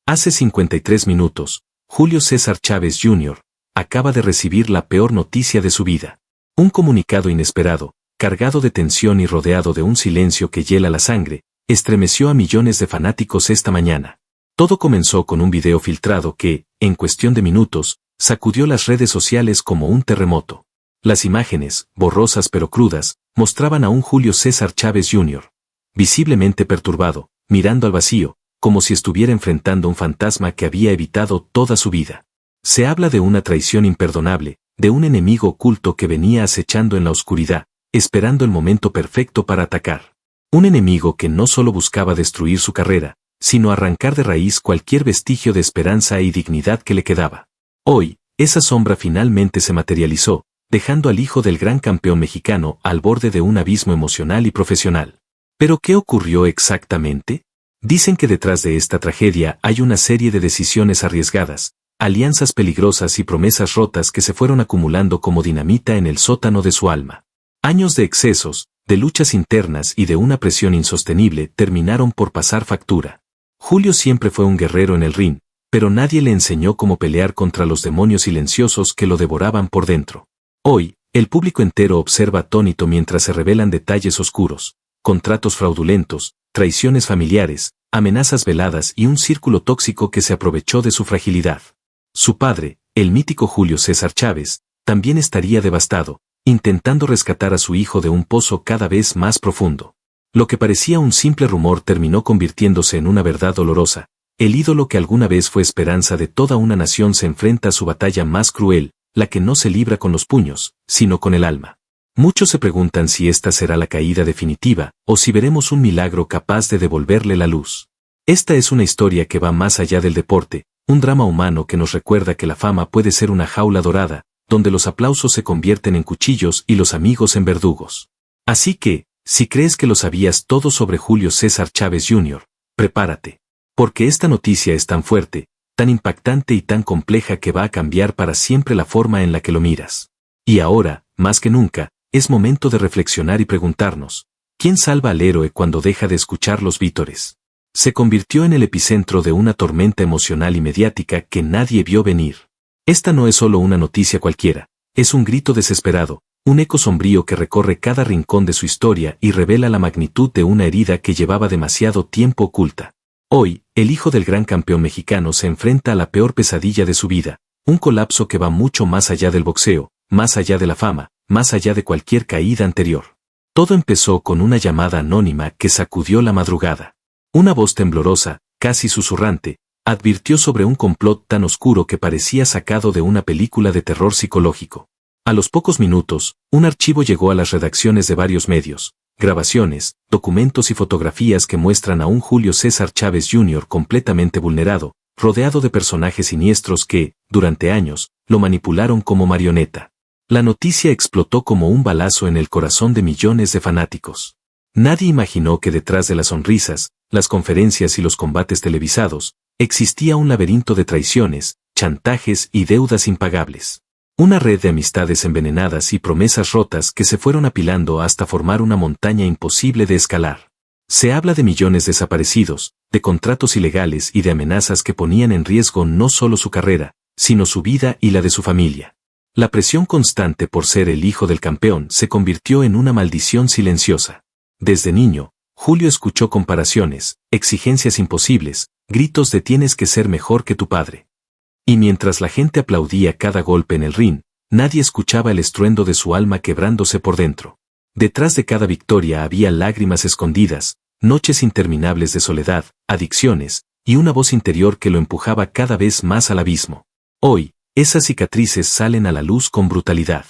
Hace 53 minutos, Julio César Chávez Jr. acaba de recibir la peor noticia de su vida. Un comunicado inesperado, cargado de tensión y rodeado de un silencio que hiela la sangre, estremeció a millones de fanáticos esta mañana. Todo comenzó con un video filtrado que, en cuestión de minutos, sacudió las redes sociales como un terremoto. Las imágenes, borrosas pero crudas, mostraban a un Julio César Chávez Jr., visiblemente perturbado, mirando al vacío, como si estuviera enfrentando un fantasma que había evitado toda su vida. Se habla de una traición imperdonable, de un enemigo oculto que venía acechando en la oscuridad, esperando el momento perfecto para atacar. Un enemigo que no solo buscaba destruir su carrera, sino arrancar de raíz cualquier vestigio de esperanza y dignidad que le quedaba. Hoy, esa sombra finalmente se materializó, dejando al hijo del gran campeón mexicano al borde de un abismo emocional y profesional. ¿Pero qué ocurrió exactamente? Dicen que detrás de esta tragedia hay una serie de decisiones arriesgadas, alianzas peligrosas y promesas rotas que se fueron acumulando como dinamita en el sótano de su alma. Años de excesos, de luchas internas y de una presión insostenible terminaron por pasar factura. Julio siempre fue un guerrero en el ring, pero nadie le enseñó cómo pelear contra los demonios silenciosos que lo devoraban por dentro. Hoy, el público entero observa atónito mientras se revelan detalles oscuros, contratos fraudulentos, traiciones familiares, amenazas veladas y un círculo tóxico que se aprovechó de su fragilidad. Su padre, el mítico Julio César Chávez, también estaría devastado, intentando rescatar a su hijo de un pozo cada vez más profundo. Lo que parecía un simple rumor terminó convirtiéndose en una verdad dolorosa. El ídolo que alguna vez fue esperanza de toda una nación se enfrenta a su batalla más cruel, la que no se libra con los puños, sino con el alma. Muchos se preguntan si esta será la caída definitiva, o si veremos un milagro capaz de devolverle la luz. Esta es una historia que va más allá del deporte, un drama humano que nos recuerda que la fama puede ser una jaula dorada, donde los aplausos se convierten en cuchillos y los amigos en verdugos. Así que, si crees que lo sabías todo sobre Julio César Chávez Jr., prepárate. Porque esta noticia es tan fuerte, tan impactante y tan compleja que va a cambiar para siempre la forma en la que lo miras. Y ahora, más que nunca, es momento de reflexionar y preguntarnos, ¿quién salva al héroe cuando deja de escuchar los vítores? Se convirtió en el epicentro de una tormenta emocional y mediática que nadie vio venir. Esta no es solo una noticia cualquiera, es un grito desesperado, un eco sombrío que recorre cada rincón de su historia y revela la magnitud de una herida que llevaba demasiado tiempo oculta. Hoy, el hijo del gran campeón mexicano se enfrenta a la peor pesadilla de su vida, un colapso que va mucho más allá del boxeo, más allá de la fama, más allá de cualquier caída anterior. Todo empezó con una llamada anónima que sacudió la madrugada. Una voz temblorosa, casi susurrante, advirtió sobre un complot tan oscuro que parecía sacado de una película de terror psicológico. A los pocos minutos, un archivo llegó a las redacciones de varios medios, grabaciones, documentos y fotografías que muestran a un Julio César Chávez Jr. completamente vulnerado, rodeado de personajes siniestros que, durante años, lo manipularon como marioneta. La noticia explotó como un balazo en el corazón de millones de fanáticos. Nadie imaginó que detrás de las sonrisas, las conferencias y los combates televisados, existía un laberinto de traiciones, chantajes y deudas impagables. Una red de amistades envenenadas y promesas rotas que se fueron apilando hasta formar una montaña imposible de escalar. Se habla de millones desaparecidos, de contratos ilegales y de amenazas que ponían en riesgo no solo su carrera, sino su vida y la de su familia. La presión constante por ser el hijo del campeón se convirtió en una maldición silenciosa. Desde niño, Julio escuchó comparaciones, exigencias imposibles, gritos de tienes que ser mejor que tu padre. Y mientras la gente aplaudía cada golpe en el ring, nadie escuchaba el estruendo de su alma quebrándose por dentro. Detrás de cada victoria había lágrimas escondidas, noches interminables de soledad, adicciones, y una voz interior que lo empujaba cada vez más al abismo. Hoy, esas cicatrices salen a la luz con brutalidad.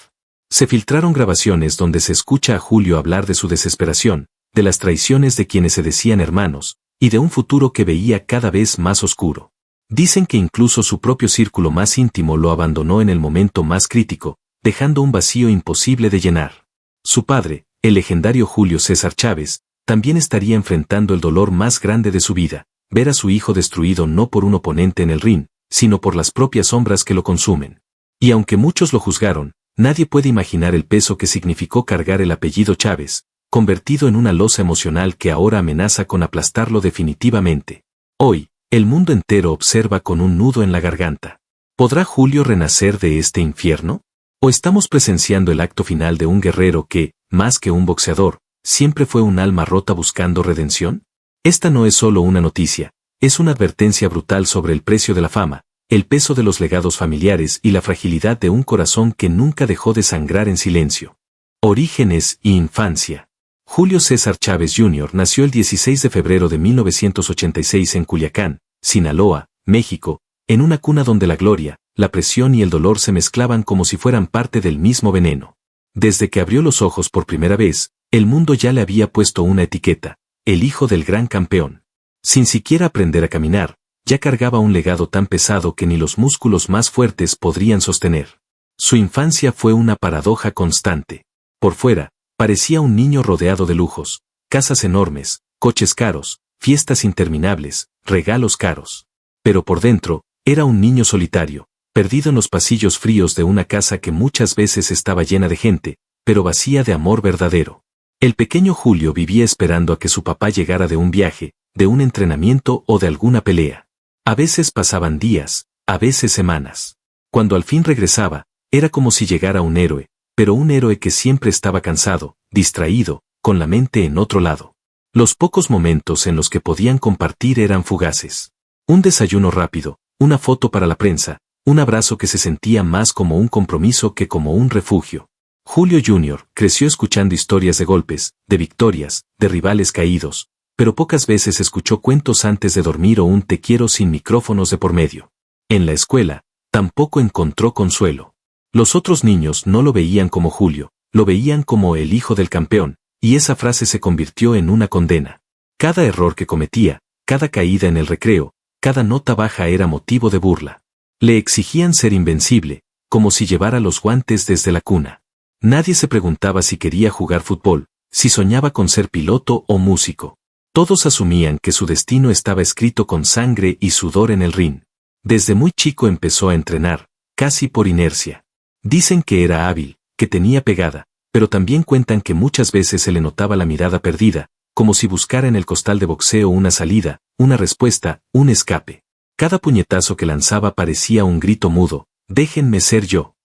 Se filtraron grabaciones donde se escucha a Julio hablar de su desesperación, de las traiciones de quienes se decían hermanos, y de un futuro que veía cada vez más oscuro. Dicen que incluso su propio círculo más íntimo lo abandonó en el momento más crítico, dejando un vacío imposible de llenar. Su padre, el legendario Julio César Chávez, también estaría enfrentando el dolor más grande de su vida, ver a su hijo destruido no por un oponente en el ring, sino por las propias sombras que lo consumen. Y aunque muchos lo juzgaron, nadie puede imaginar el peso que significó cargar el apellido Chávez, convertido en una losa emocional que ahora amenaza con aplastarlo definitivamente. Hoy, El mundo entero observa con un nudo en la garganta. ¿Podrá Julio renacer de este infierno? ¿O estamos presenciando el acto final de un guerrero que, más que un boxeador, siempre fue un alma rota buscando redención? Esta no es solo una noticia, es una advertencia brutal sobre el precio de la fama, el peso de los legados familiares y la fragilidad de un corazón que nunca dejó de sangrar en silencio. Orígenes y infancia. Julio César Chávez Jr. nació el 16 de febrero de 1986 en Culiacán, Sinaloa, México, en una cuna donde la gloria, la presión y el dolor se mezclaban como si fueran parte del mismo veneno. Desde que abrió los ojos por primera vez, el mundo ya le había puesto una etiqueta, el hijo del gran campeón. Sin siquiera aprender a caminar, ya cargaba un legado tan pesado que ni los músculos más fuertes podrían sostener. Su infancia fue una paradoja constante. Por fuera, parecía un niño rodeado de lujos, casas enormes, coches caros, fiestas interminables, regalos caros. Pero por dentro, era un niño solitario, perdido en los pasillos fríos de una casa que muchas veces estaba llena de gente, pero vacía de amor verdadero. El pequeño Julio vivía esperando a que su papá llegara de un viaje, de un entrenamiento o de alguna pelea. A veces pasaban días, a veces semanas. Cuando al fin regresaba, era como si llegara un héroe, pero un héroe que siempre estaba cansado, distraído, con la mente en otro lado. Los pocos momentos en los que podían compartir eran fugaces. Un desayuno rápido, una foto para la prensa, un abrazo que se sentía más como un compromiso que como un refugio. Julio Jr. creció escuchando historias de golpes, de victorias, de rivales caídos, pero pocas veces escuchó cuentos antes de dormir o un te quiero sin micrófonos de por medio. En la escuela, tampoco encontró consuelo. Los otros niños no lo veían como Julio, lo veían como el hijo del campeón, y esa frase se convirtió en una condena. Cada error que cometía, cada caída en el recreo, cada nota baja era motivo de burla. Le exigían ser invencible, como si llevara los guantes desde la cuna. Nadie se preguntaba si quería jugar fútbol, si soñaba con ser piloto o músico. Todos asumían que su destino estaba escrito con sangre y sudor en el ring. Desde muy chico empezó a entrenar, casi por inercia. Dicen que era hábil, que tenía pegada, pero también cuentan que muchas veces se le notaba la mirada perdida, como si buscara en el costal de boxeo una salida, una respuesta, un escape. Cada puñetazo que lanzaba parecía un grito mudo, déjenme ser yo.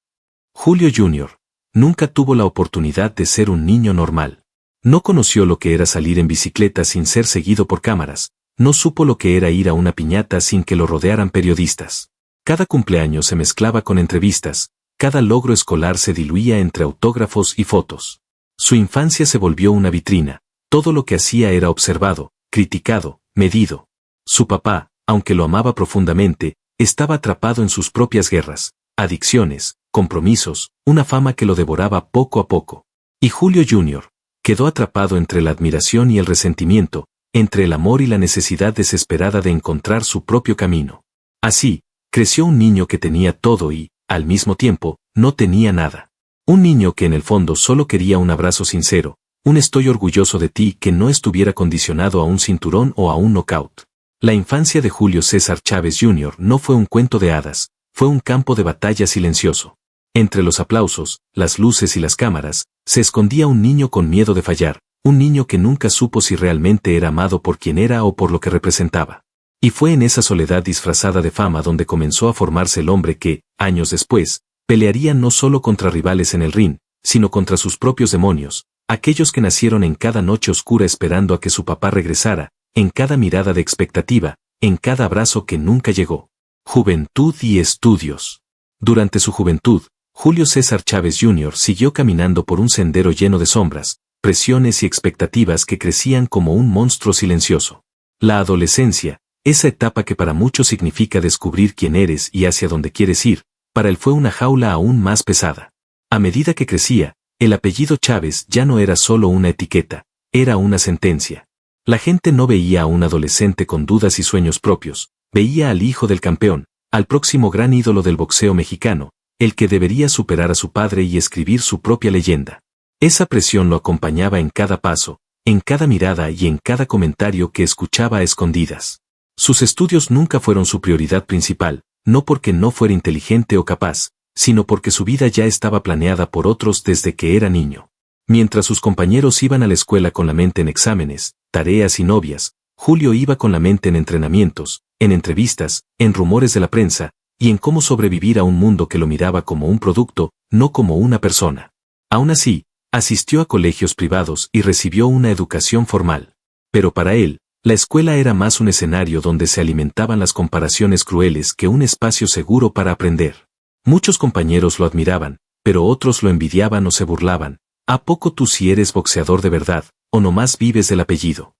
Julio Jr. nunca tuvo la oportunidad de ser un niño normal. No conoció lo que era salir en bicicleta sin ser seguido por cámaras, no supo lo que era ir a una piñata sin que lo rodearan periodistas. Cada cumpleaños se mezclaba con entrevistas, cada logro escolar se diluía entre autógrafos y fotos. Su infancia se volvió una vitrina, todo lo que hacía era observado, criticado, medido. Su papá, aunque lo amaba profundamente, estaba atrapado en sus propias guerras, adicciones, compromisos, una fama que lo devoraba poco a poco. Y Julio Jr. quedó atrapado entre la admiración y el resentimiento, entre el amor y la necesidad desesperada de encontrar su propio camino. Así, creció un niño que tenía todo y, al mismo tiempo, no tenía nada. Un niño que en el fondo solo quería un abrazo sincero, un estoy orgulloso de ti que no estuviera condicionado a un cinturón o a un knockout. La infancia de Julio César Chávez Jr. no fue un cuento de hadas, fue un campo de batalla silencioso. Entre los aplausos, las luces y las cámaras, se escondía un niño con miedo de fallar, un niño que nunca supo si realmente era amado por quien era o por lo que representaba. Y fue en esa soledad disfrazada de fama donde comenzó a formarse el hombre que, años después, pelearía no solo contra rivales en el ring, sino contra sus propios demonios, aquellos que nacieron en cada noche oscura esperando a que su papá regresara, en cada mirada de expectativa, en cada abrazo que nunca llegó. Juventud y estudios. Durante su juventud, Julio César Chávez Jr. siguió caminando por un sendero lleno de sombras, presiones y expectativas que crecían como un monstruo silencioso. La adolescencia, esa etapa que para muchos significa descubrir quién eres y hacia dónde quieres ir, para él fue una jaula aún más pesada. A medida que crecía, el apellido Chávez ya no era solo una etiqueta, era una sentencia. La gente no veía a un adolescente con dudas y sueños propios, veía al hijo del campeón, al próximo gran ídolo del boxeo mexicano, el que debería superar a su padre y escribir su propia leyenda. Esa presión lo acompañaba en cada paso, en cada mirada y en cada comentario que escuchaba a escondidas. Sus estudios nunca fueron su prioridad principal, no porque no fuera inteligente o capaz, sino porque su vida ya estaba planeada por otros desde que era niño. Mientras sus compañeros iban a la escuela con la mente en exámenes, tareas y novias, Julio iba con la mente en entrenamientos, en entrevistas, en rumores de la prensa, y en cómo sobrevivir a un mundo que lo miraba como un producto, no como una persona. Aún así, asistió a colegios privados y recibió una educación formal. Pero para él, la escuela era más un escenario donde se alimentaban las comparaciones crueles que un espacio seguro para aprender. Muchos compañeros lo admiraban, pero otros lo envidiaban o se burlaban. ¿A poco tú si eres boxeador de verdad, o nomás vives del apellido?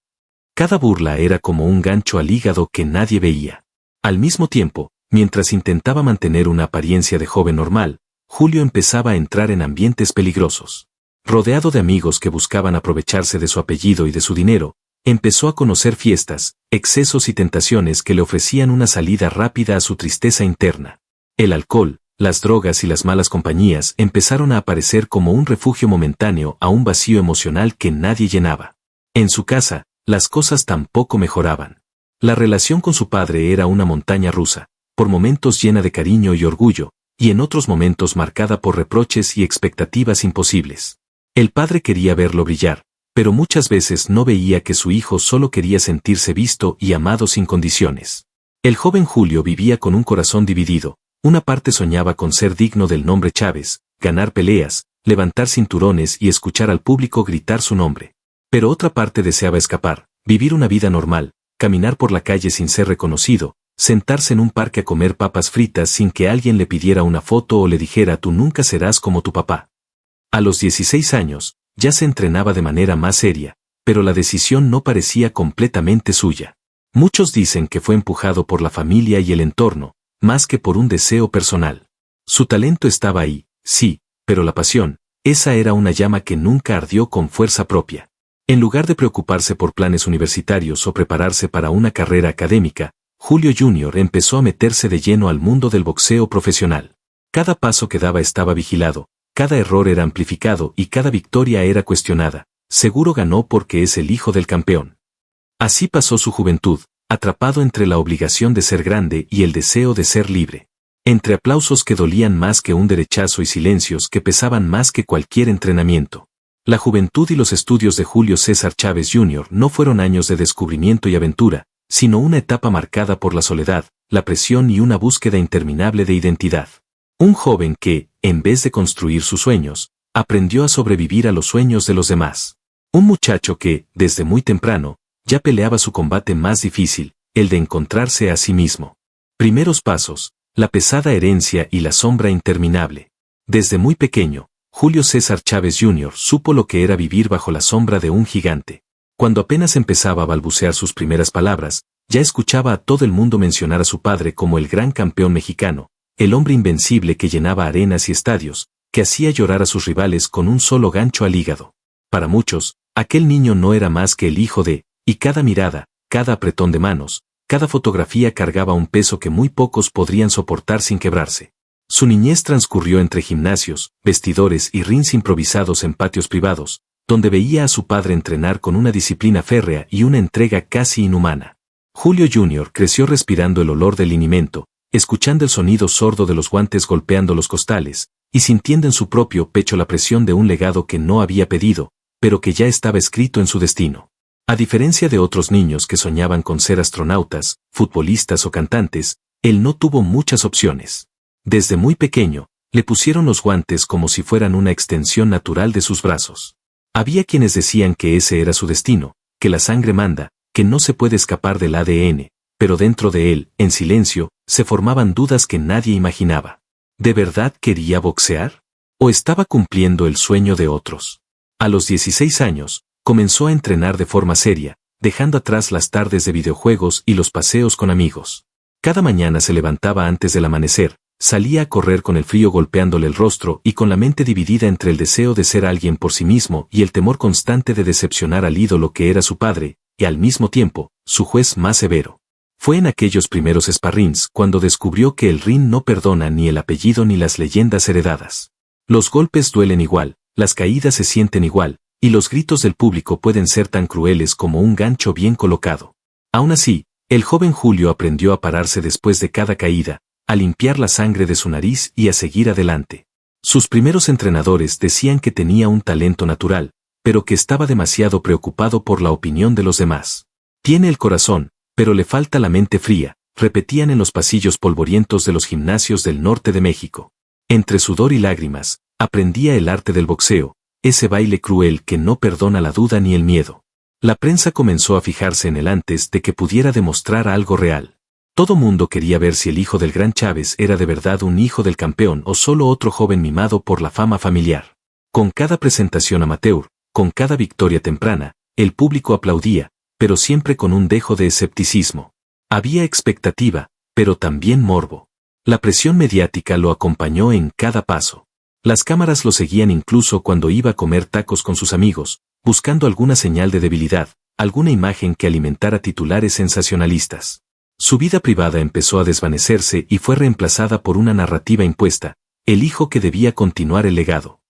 Cada burla era como un gancho al hígado que nadie veía. Al mismo tiempo, mientras intentaba mantener una apariencia de joven normal, Julio empezaba a entrar en ambientes peligrosos. Rodeado de amigos que buscaban aprovecharse de su apellido y de su dinero, empezó a conocer fiestas, excesos y tentaciones que le ofrecían una salida rápida a su tristeza interna. El alcohol, las drogas y las malas compañías empezaron a aparecer como un refugio momentáneo a un vacío emocional que nadie llenaba. En su casa, las cosas tampoco mejoraban. La relación con su padre era una montaña rusa, por momentos llena de cariño y orgullo, y en otros momentos marcada por reproches y expectativas imposibles. El padre quería verlo brillar, pero muchas veces no veía que su hijo solo quería sentirse visto y amado sin condiciones. El joven Julio vivía con un corazón dividido. Una parte soñaba con ser digno del nombre Chávez, ganar peleas, levantar cinturones y escuchar al público gritar su nombre. Pero otra parte deseaba escapar, vivir una vida normal, caminar por la calle sin ser reconocido, sentarse en un parque a comer papas fritas sin que alguien le pidiera una foto o le dijera tú nunca serás como tu papá. A los 16 años, ya se entrenaba de manera más seria, pero la decisión no parecía completamente suya. Muchos dicen que fue empujado por la familia y el entorno, más que por un deseo personal. Su talento estaba ahí, sí, pero la pasión, esa era una llama que nunca ardió con fuerza propia. En lugar de preocuparse por planes universitarios o prepararse para una carrera académica, Julio Jr. empezó a meterse de lleno al mundo del boxeo profesional. Cada paso que daba estaba vigilado, cada error era amplificado y cada victoria era cuestionada. Seguro ganó porque es el hijo del campeón. Así pasó su juventud, atrapado entre la obligación de ser grande y el deseo de ser libre. Entre aplausos que dolían más que un derechazo y silencios que pesaban más que cualquier entrenamiento. La juventud y los estudios de Julio César Chávez Jr. no fueron años de descubrimiento y aventura, sino una etapa marcada por la soledad, la presión y una búsqueda interminable de identidad. Un joven que, en vez de construir sus sueños, aprendió a sobrevivir a los sueños de los demás. Un muchacho que, desde muy temprano, ya peleaba su combate más difícil, el de encontrarse a sí mismo. Primeros pasos, la pesada herencia y la sombra interminable. Desde muy pequeño, Julio César Chávez Jr. supo lo que era vivir bajo la sombra de un gigante. Cuando apenas empezaba a balbucear sus primeras palabras, ya escuchaba a todo el mundo mencionar a su padre como el gran campeón mexicano, el hombre invencible que llenaba arenas y estadios, que hacía llorar a sus rivales con un solo gancho al hígado. Para muchos, aquel niño no era más que el hijo de, y cada mirada, cada apretón de manos, cada fotografía cargaba un peso que muy pocos podrían soportar sin quebrarse. Su niñez transcurrió entre gimnasios, vestidores y rings improvisados en patios privados, donde veía a su padre entrenar con una disciplina férrea y una entrega casi inhumana. Julio Jr. creció respirando el olor del linimento, escuchando el sonido sordo de los guantes golpeando los costales, y sintiendo en su propio pecho la presión de un legado que no había pedido, pero que ya estaba escrito en su destino. A diferencia de otros niños que soñaban con ser astronautas, futbolistas o cantantes, él no tuvo muchas opciones. Desde muy pequeño, le pusieron los guantes como si fueran una extensión natural de sus brazos. Había quienes decían que ese era su destino, que la sangre manda, que no se puede escapar del ADN, pero dentro de él, en silencio, se formaban dudas que nadie imaginaba. ¿De verdad quería boxear? ¿O estaba cumpliendo el sueño de otros? A los 16 años, comenzó a entrenar de forma seria, dejando atrás las tardes de videojuegos y los paseos con amigos. Cada mañana se levantaba antes del amanecer, salía a correr con el frío golpeándole el rostro y con la mente dividida entre el deseo de ser alguien por sí mismo y el temor constante de decepcionar al ídolo que era su padre, y al mismo tiempo, su juez más severo. Fue en aquellos primeros sparrings cuando descubrió que el ring no perdona ni el apellido ni las leyendas heredadas. Los golpes duelen igual, las caídas se sienten igual, y los gritos del público pueden ser tan crueles como un gancho bien colocado. Aún así, el joven Julio aprendió a pararse después de cada caída, a limpiar la sangre de su nariz y a seguir adelante. Sus primeros entrenadores decían que tenía un talento natural, pero que estaba demasiado preocupado por la opinión de los demás. Tiene el corazón, pero le falta la mente fría, repetían en los pasillos polvorientos de los gimnasios del norte de México. Entre sudor y lágrimas, aprendía el arte del boxeo, ese baile cruel que no perdona la duda ni el miedo. La prensa comenzó a fijarse en él antes de que pudiera demostrar algo real. Todo mundo quería ver si el hijo del gran Chávez era de verdad un hijo del campeón o solo otro joven mimado por la fama familiar. Con cada presentación amateur, con cada victoria temprana, el público aplaudía, pero siempre con un dejo de escepticismo. Había expectativa, pero también morbo. La presión mediática lo acompañó en cada paso. Las cámaras lo seguían incluso cuando iba a comer tacos con sus amigos, buscando alguna señal de debilidad, alguna imagen que alimentara titulares sensacionalistas. Su vida privada empezó a desvanecerse y fue reemplazada por una narrativa impuesta, el hijo que debía continuar el legado.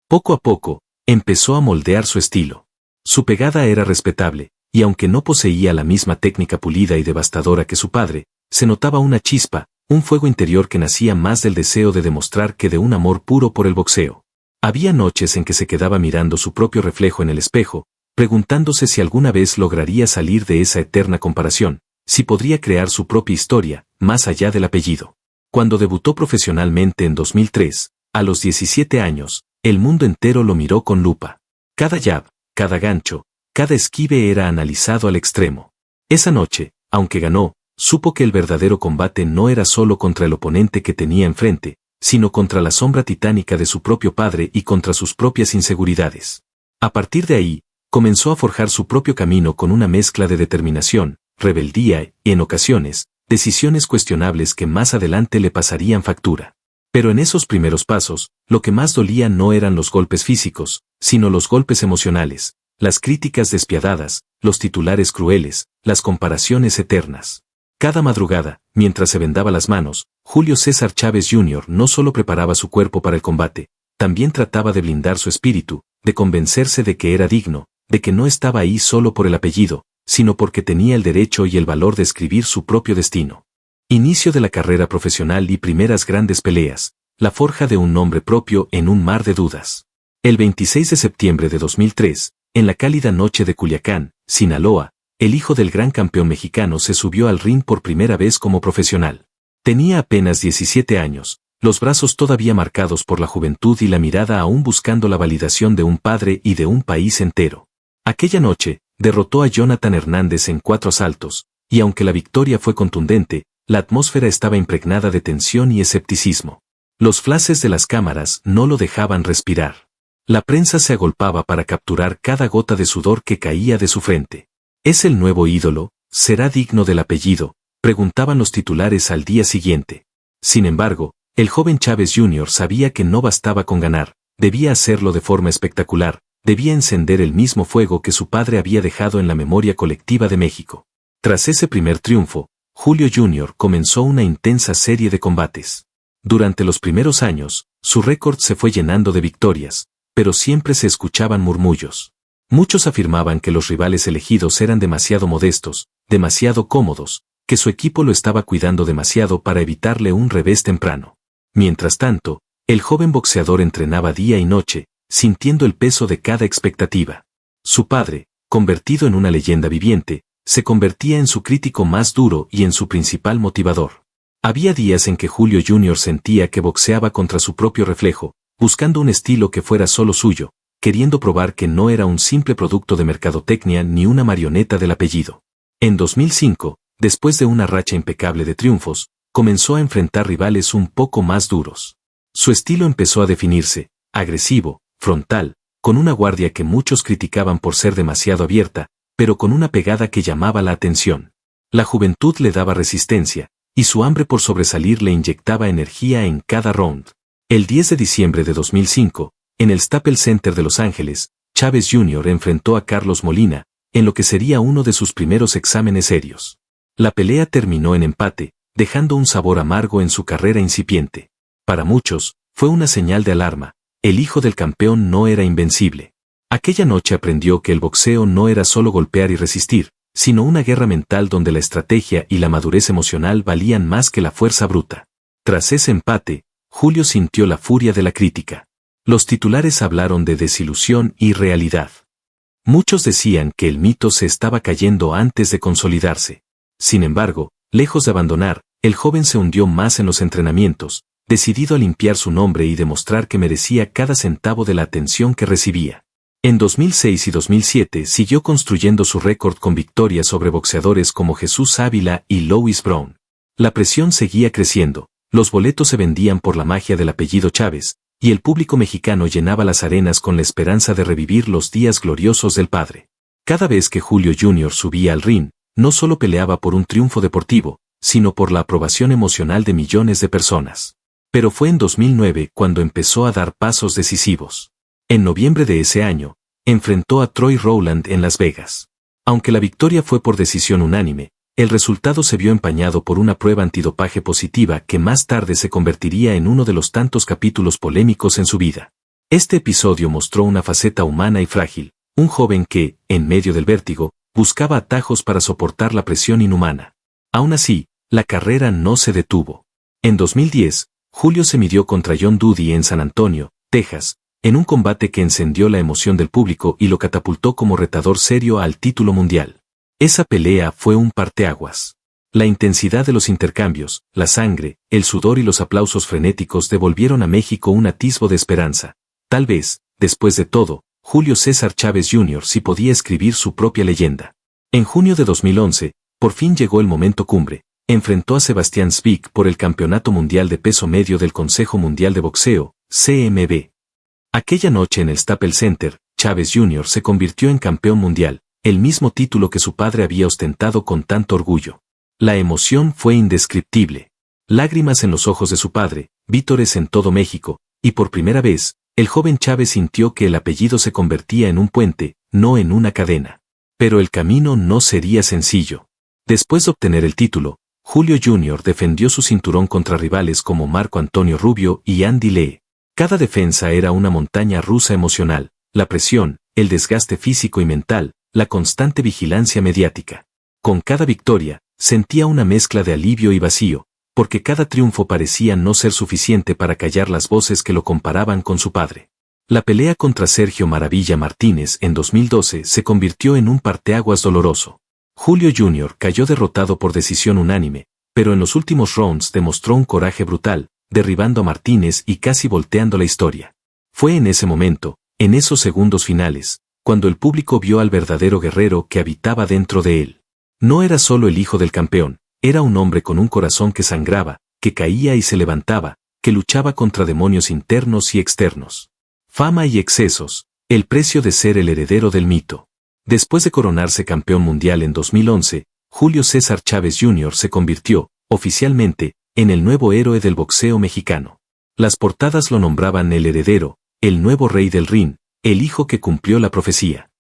Poco a poco, empezó a moldear su estilo. Su pegada era respetable, y aunque no poseía la misma técnica pulida y devastadora que su padre, se notaba una chispa, un fuego interior que nacía más del deseo de demostrar que de un amor puro por el boxeo. Había noches en que se quedaba mirando su propio reflejo en el espejo, preguntándose si alguna vez lograría salir de esa eterna comparación, si podría crear su propia historia, más allá del apellido. Cuando debutó profesionalmente en 2003, a los 17 años, el mundo entero lo miró con lupa. Cada jab, cada gancho, cada esquive era analizado al extremo. Esa noche, aunque ganó, supo que el verdadero combate no era solo contra el oponente que tenía enfrente, sino contra la sombra titánica de su propio padre y contra sus propias inseguridades. A partir de ahí, comenzó a forjar su propio camino con una mezcla de determinación, rebeldía y, en ocasiones, decisiones cuestionables que más adelante le pasarían factura. Pero en esos primeros pasos, lo que más dolía no eran los golpes físicos, sino los golpes emocionales, las críticas despiadadas, los titulares crueles, las comparaciones eternas. Cada madrugada, mientras se vendaba las manos, Julio César Chávez Jr. no solo preparaba su cuerpo para el combate, también trataba de blindar su espíritu, de convencerse de que era digno, de que no estaba ahí solo por el apellido, sino porque tenía el derecho y el valor de escribir su propio destino. Inicio de la carrera profesional y primeras grandes peleas, la forja de un nombre propio en un mar de dudas. El 26 de septiembre de 2003, en la cálida noche de Culiacán, Sinaloa, el hijo del gran campeón mexicano se subió al ring por primera vez como profesional. Tenía apenas 17 años, los brazos todavía marcados por la juventud y la mirada aún buscando la validación de un padre y de un país entero. Aquella noche, derrotó a Jonathan Hernández en 4 asaltos, y aunque la victoria fue contundente, la atmósfera estaba impregnada de tensión y escepticismo. Los flashes de las cámaras no lo dejaban respirar. La prensa se agolpaba para capturar cada gota de sudor que caía de su frente. ¿Es el nuevo ídolo? ¿Será digno del apellido?, preguntaban los titulares al día siguiente. Sin embargo, el joven Chávez Jr. sabía que no bastaba con ganar, debía hacerlo de forma espectacular, debía encender el mismo fuego que su padre había dejado en la memoria colectiva de México. Tras ese primer triunfo, Julio Jr. comenzó una intensa serie de combates. Durante los primeros años, su récord se fue llenando de victorias, pero siempre se escuchaban murmullos. Muchos afirmaban que los rivales elegidos eran demasiado modestos, demasiado cómodos, que su equipo lo estaba cuidando demasiado para evitarle un revés temprano. Mientras tanto, el joven boxeador entrenaba día y noche, sintiendo el peso de cada expectativa. Su padre, convertido en una leyenda viviente, se convertía en su crítico más duro y en su principal motivador. Había días en que Julio Jr. sentía que boxeaba contra su propio reflejo, buscando un estilo que fuera solo suyo, queriendo probar que no era un simple producto de mercadotecnia ni una marioneta del apellido. En 2005, después de una racha impecable de triunfos, comenzó a enfrentar rivales un poco más duros. Su estilo empezó a definirse, agresivo, frontal, con una guardia que muchos criticaban por ser demasiado abierta, pero con una pegada que llamaba la atención. La juventud le daba resistencia, y su hambre por sobresalir le inyectaba energía en cada round. El 10 de diciembre de 2005, en el Staples Center de Los Ángeles, Chávez Jr. enfrentó a Carlos Molina, en lo que sería uno de sus primeros exámenes serios. La pelea terminó en empate, dejando un sabor amargo en su carrera incipiente. Para muchos, fue una señal de alarma, el hijo del campeón no era invencible. Aquella noche aprendió que el boxeo no era solo golpear y resistir, sino una guerra mental donde la estrategia y la madurez emocional valían más que la fuerza bruta. Tras ese empate, Julio sintió la furia de la crítica. Los titulares hablaron de desilusión y realidad. Muchos decían que el mito se estaba cayendo antes de consolidarse. Sin embargo, Lejos de abandonar, el joven se hundió más en los entrenamientos, decidido a limpiar su nombre y demostrar que merecía cada centavo de la atención que recibía. En 2006 y 2007 siguió construyendo su récord con victorias sobre boxeadores como Jesús Ávila y Louis Brown. La presión seguía creciendo, los boletos se vendían por la magia del apellido Chávez, y el público mexicano llenaba las arenas con la esperanza de revivir los días gloriosos del padre. Cada vez que Julio Jr. subía al ring, no solo peleaba por un triunfo deportivo, sino por la aprobación emocional de millones de personas. Pero fue en 2009 cuando empezó a dar pasos decisivos. En noviembre de ese año, enfrentó a Troy Rowland en Las Vegas. Aunque la victoria fue por decisión unánime, el resultado se vio empañado por una prueba antidopaje positiva que más tarde se convertiría en uno de los tantos capítulos polémicos en su vida. Este episodio mostró una faceta humana y frágil, un joven que, en medio del vértigo, buscaba atajos para soportar la presión inhumana. Aún así, la carrera no se detuvo. En 2010, Julio se midió contra John Duddy en San Antonio, Texas, en un combate que encendió la emoción del público y lo catapultó como retador serio al título mundial. Esa pelea fue un parteaguas. La intensidad de los intercambios, la sangre, el sudor y los aplausos frenéticos devolvieron a México un atisbo de esperanza. Tal vez, después de todo, Julio César Chávez Jr. sí podía escribir su propia leyenda. En junio de 2011, por fin llegó el momento cumbre. Enfrentó a Sebastián Spik por el Campeonato Mundial de Peso Medio del Consejo Mundial de Boxeo, CMB. Aquella noche en el Staples Center, Chávez Jr. se convirtió en campeón mundial, el mismo título que su padre había ostentado con tanto orgullo. La emoción fue indescriptible. Lágrimas en los ojos de su padre, vítores en todo México, y por primera vez, el joven Chávez sintió que el apellido se convertía en un puente, no en una cadena. Pero el camino no sería sencillo. Después de obtener el título, Julio Jr. defendió su cinturón contra rivales como Marco Antonio Rubio y Andy Lee. Cada defensa era una montaña rusa emocional, la presión, el desgaste físico y mental, la constante vigilancia mediática. Con cada victoria, sentía una mezcla de alivio y vacío, porque cada triunfo parecía no ser suficiente para callar las voces que lo comparaban con su padre. La pelea contra Sergio Maravilla Martínez en 2012 se convirtió en un parteaguas doloroso. Julio Jr. cayó derrotado por decisión unánime, pero en los últimos rounds demostró un coraje brutal, derribando a Martínez y casi volteando la historia. Fue en ese momento, en esos segundos finales, cuando el público vio al verdadero guerrero que habitaba dentro de él. No era solo el hijo del campeón, era un hombre con un corazón que sangraba, que caía y se levantaba, que luchaba contra demonios internos y externos. Fama y excesos, el precio de ser el heredero del mito. Después de coronarse campeón mundial en 2011, Julio César Chávez Jr. se convirtió, oficialmente, en el nuevo héroe del boxeo mexicano. Las portadas lo nombraban el heredero, el nuevo rey del ring, el hijo que cumplió la profecía.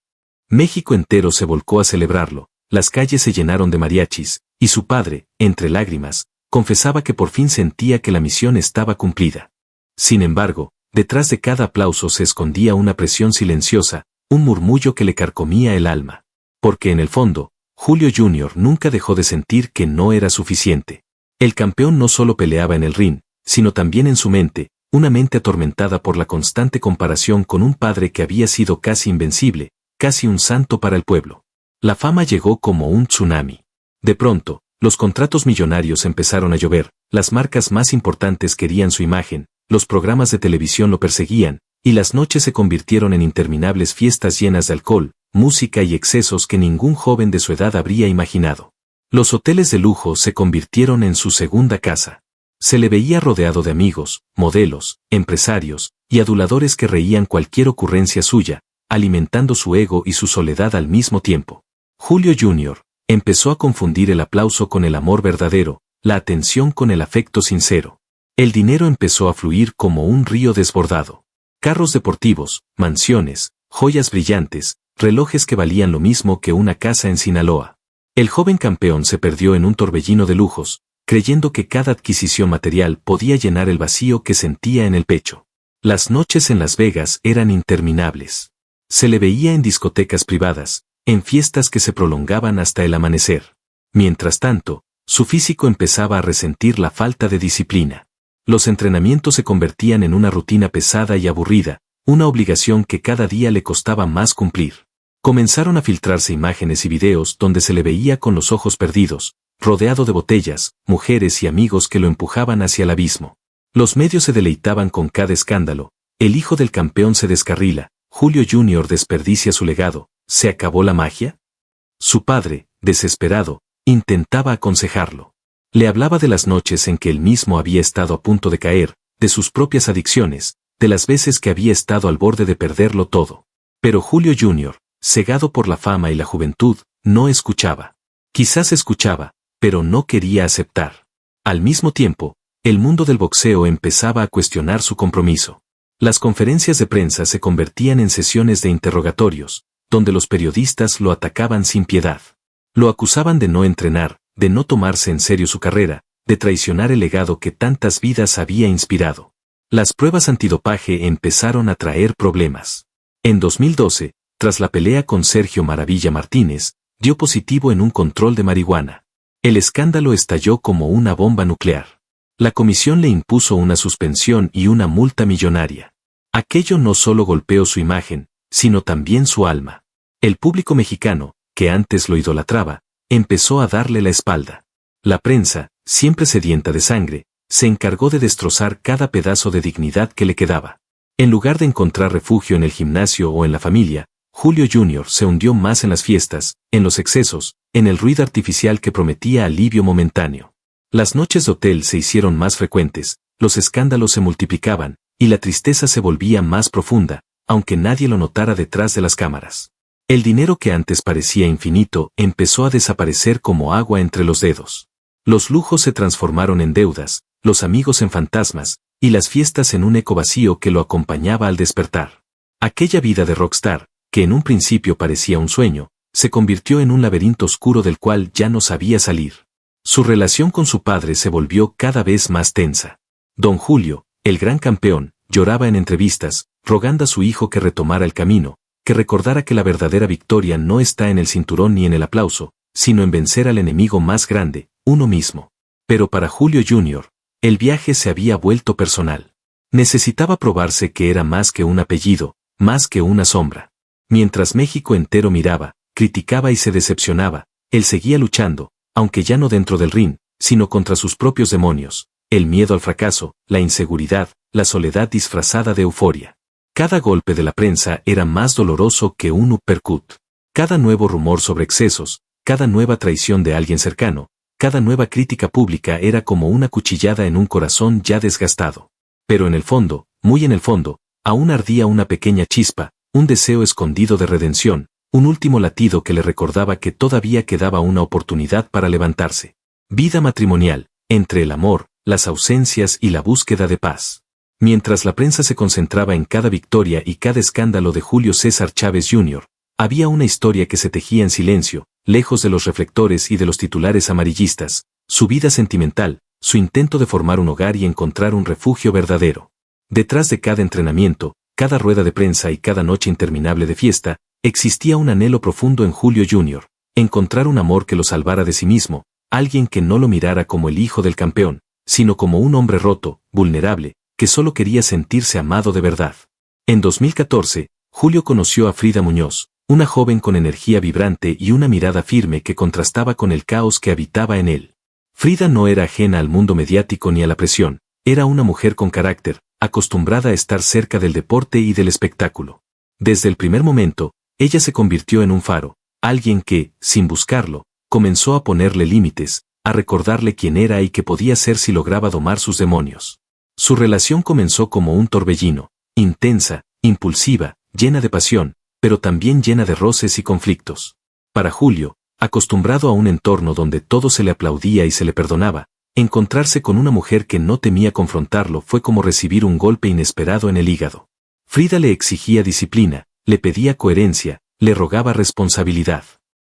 México entero se volcó a celebrarlo, las calles se llenaron de mariachis, y su padre, entre lágrimas, confesaba que por fin sentía que la misión estaba cumplida. Sin embargo, detrás de cada aplauso se escondía una presión silenciosa, un murmullo que le carcomía el alma. Porque en el fondo, Julio Jr. nunca dejó de sentir que no era suficiente. El campeón no solo peleaba en el ring, sino también en su mente, una mente atormentada por la constante comparación con un padre que había sido casi invencible, casi un santo para el pueblo. La fama llegó como un tsunami. De pronto, los contratos millonarios empezaron a llover, las marcas más importantes querían su imagen, los programas de televisión lo perseguían, y las noches se convirtieron en interminables fiestas llenas de alcohol, música y excesos que ningún joven de su edad habría imaginado. Los hoteles de lujo se convirtieron en su segunda casa. Se le veía rodeado de amigos, modelos, empresarios, y aduladores que reían cualquier ocurrencia suya, alimentando su ego y su soledad al mismo tiempo. Julio Jr. empezó a confundir el aplauso con el amor verdadero, la atención con el afecto sincero. El dinero empezó a fluir como un río desbordado. Carros deportivos, mansiones, joyas brillantes, relojes que valían lo mismo que una casa en Sinaloa. El joven campeón se perdió en un torbellino de lujos, creyendo que cada adquisición material podía llenar el vacío que sentía en el pecho. Las noches en Las Vegas eran interminables. Se le veía en discotecas privadas, en fiestas que se prolongaban hasta el amanecer. Mientras tanto, su físico empezaba a resentir la falta de disciplina. Los entrenamientos se convertían en una rutina pesada y aburrida, una obligación que cada día le costaba más cumplir. Comenzaron a filtrarse imágenes y videos donde se le veía con los ojos perdidos, rodeado de botellas, mujeres y amigos que lo empujaban hacia el abismo. Los medios se deleitaban con cada escándalo. El hijo del campeón se descarrila, Julio Jr. desperdicia su legado. ¿Se acabó la magia? Su padre, desesperado, intentaba aconsejarlo. Le hablaba de las noches en que él mismo había estado a punto de caer, de sus propias adicciones, de las veces que había estado al borde de perderlo todo. Pero Julio Jr., cegado por la fama y la juventud, no escuchaba. Quizás escuchaba, pero no quería aceptar. Al mismo tiempo, el mundo del boxeo empezaba a cuestionar su compromiso. Las conferencias de prensa se convertían en sesiones de interrogatorios, donde los periodistas lo atacaban sin piedad. Lo acusaban de no entrenar, de no tomarse en serio su carrera, de traicionar el legado que tantas vidas había inspirado. Las pruebas antidopaje empezaron a traer problemas. En 2012, tras la pelea con Sergio Maravilla Martínez, dio positivo en un control de marihuana. El escándalo estalló como una bomba nuclear. La comisión le impuso una suspensión y una multa millonaria. Aquello no solo golpeó su imagen, sino también su alma. El público mexicano, que antes lo idolatraba, empezó a darle la espalda. La prensa, siempre sedienta de sangre, se encargó de destrozar cada pedazo de dignidad que le quedaba. En lugar de encontrar refugio en el gimnasio o en la familia, Julio Jr. se hundió más en las fiestas, en los excesos, en el ruido artificial que prometía alivio momentáneo. Las noches de hotel se hicieron más frecuentes, los escándalos se multiplicaban, y la tristeza se volvía más profunda, aunque nadie lo notara detrás de las cámaras. El dinero que antes parecía infinito empezó a desaparecer como agua entre los dedos. Los lujos se transformaron en deudas, los amigos en fantasmas, y las fiestas en un eco vacío que lo acompañaba al despertar. Aquella vida de rockstar, que en un principio parecía un sueño, se convirtió en un laberinto oscuro del cual ya no sabía salir. Su relación con su padre se volvió cada vez más tensa. Don Julio, el gran campeón, lloraba en entrevistas, rogando a su hijo que retomara el camino, que recordara que la verdadera victoria no está en el cinturón ni en el aplauso, sino en vencer al enemigo más grande, uno mismo. Pero para Julio Jr., el viaje se había vuelto personal. Necesitaba probarse que era más que un apellido, más que una sombra. Mientras México entero miraba, criticaba y se decepcionaba, él seguía luchando, aunque ya no dentro del ring, sino contra sus propios demonios, el miedo al fracaso, la inseguridad, la soledad disfrazada de euforia. Cada golpe de la prensa era más doloroso que un uppercut. Cada nuevo rumor sobre excesos, cada nueva traición de alguien cercano, cada nueva crítica pública era como una cuchillada en un corazón ya desgastado. Pero en el fondo, muy en el fondo, aún ardía una pequeña chispa, un deseo escondido de redención, un último latido que le recordaba que todavía quedaba una oportunidad para levantarse. Vida matrimonial, entre el amor, las ausencias y la búsqueda de paz. Mientras la prensa se concentraba en cada victoria y cada escándalo de Julio César Chávez Jr., había una historia que se tejía en silencio, lejos de los reflectores y de los titulares amarillistas, su vida sentimental, su intento de formar un hogar y encontrar un refugio verdadero. Detrás de cada entrenamiento, cada rueda de prensa y cada noche interminable de fiesta, existía un anhelo profundo en Julio Jr., encontrar un amor que lo salvara de sí mismo, alguien que no lo mirara como el hijo del campeón, sino como un hombre roto, vulnerable, que solo quería sentirse amado de verdad. En 2014, Julio conoció a Frida Muñoz, una joven con energía vibrante y una mirada firme que contrastaba con el caos que habitaba en él. Frida no era ajena al mundo mediático ni a la presión, era una mujer con carácter, acostumbrada a estar cerca del deporte y del espectáculo. Desde el primer momento, ella se convirtió en un faro, alguien que, sin buscarlo, comenzó a ponerle límites, a recordarle quién era y qué podía ser si lograba domar sus demonios. Su relación comenzó como un torbellino, intensa, impulsiva, llena de pasión, pero también llena de roces y conflictos. Para Julio, acostumbrado a un entorno donde todo se le aplaudía y se le perdonaba, encontrarse con una mujer que no temía confrontarlo fue como recibir un golpe inesperado en el hígado. Frida le exigía disciplina, le pedía coherencia, le rogaba responsabilidad.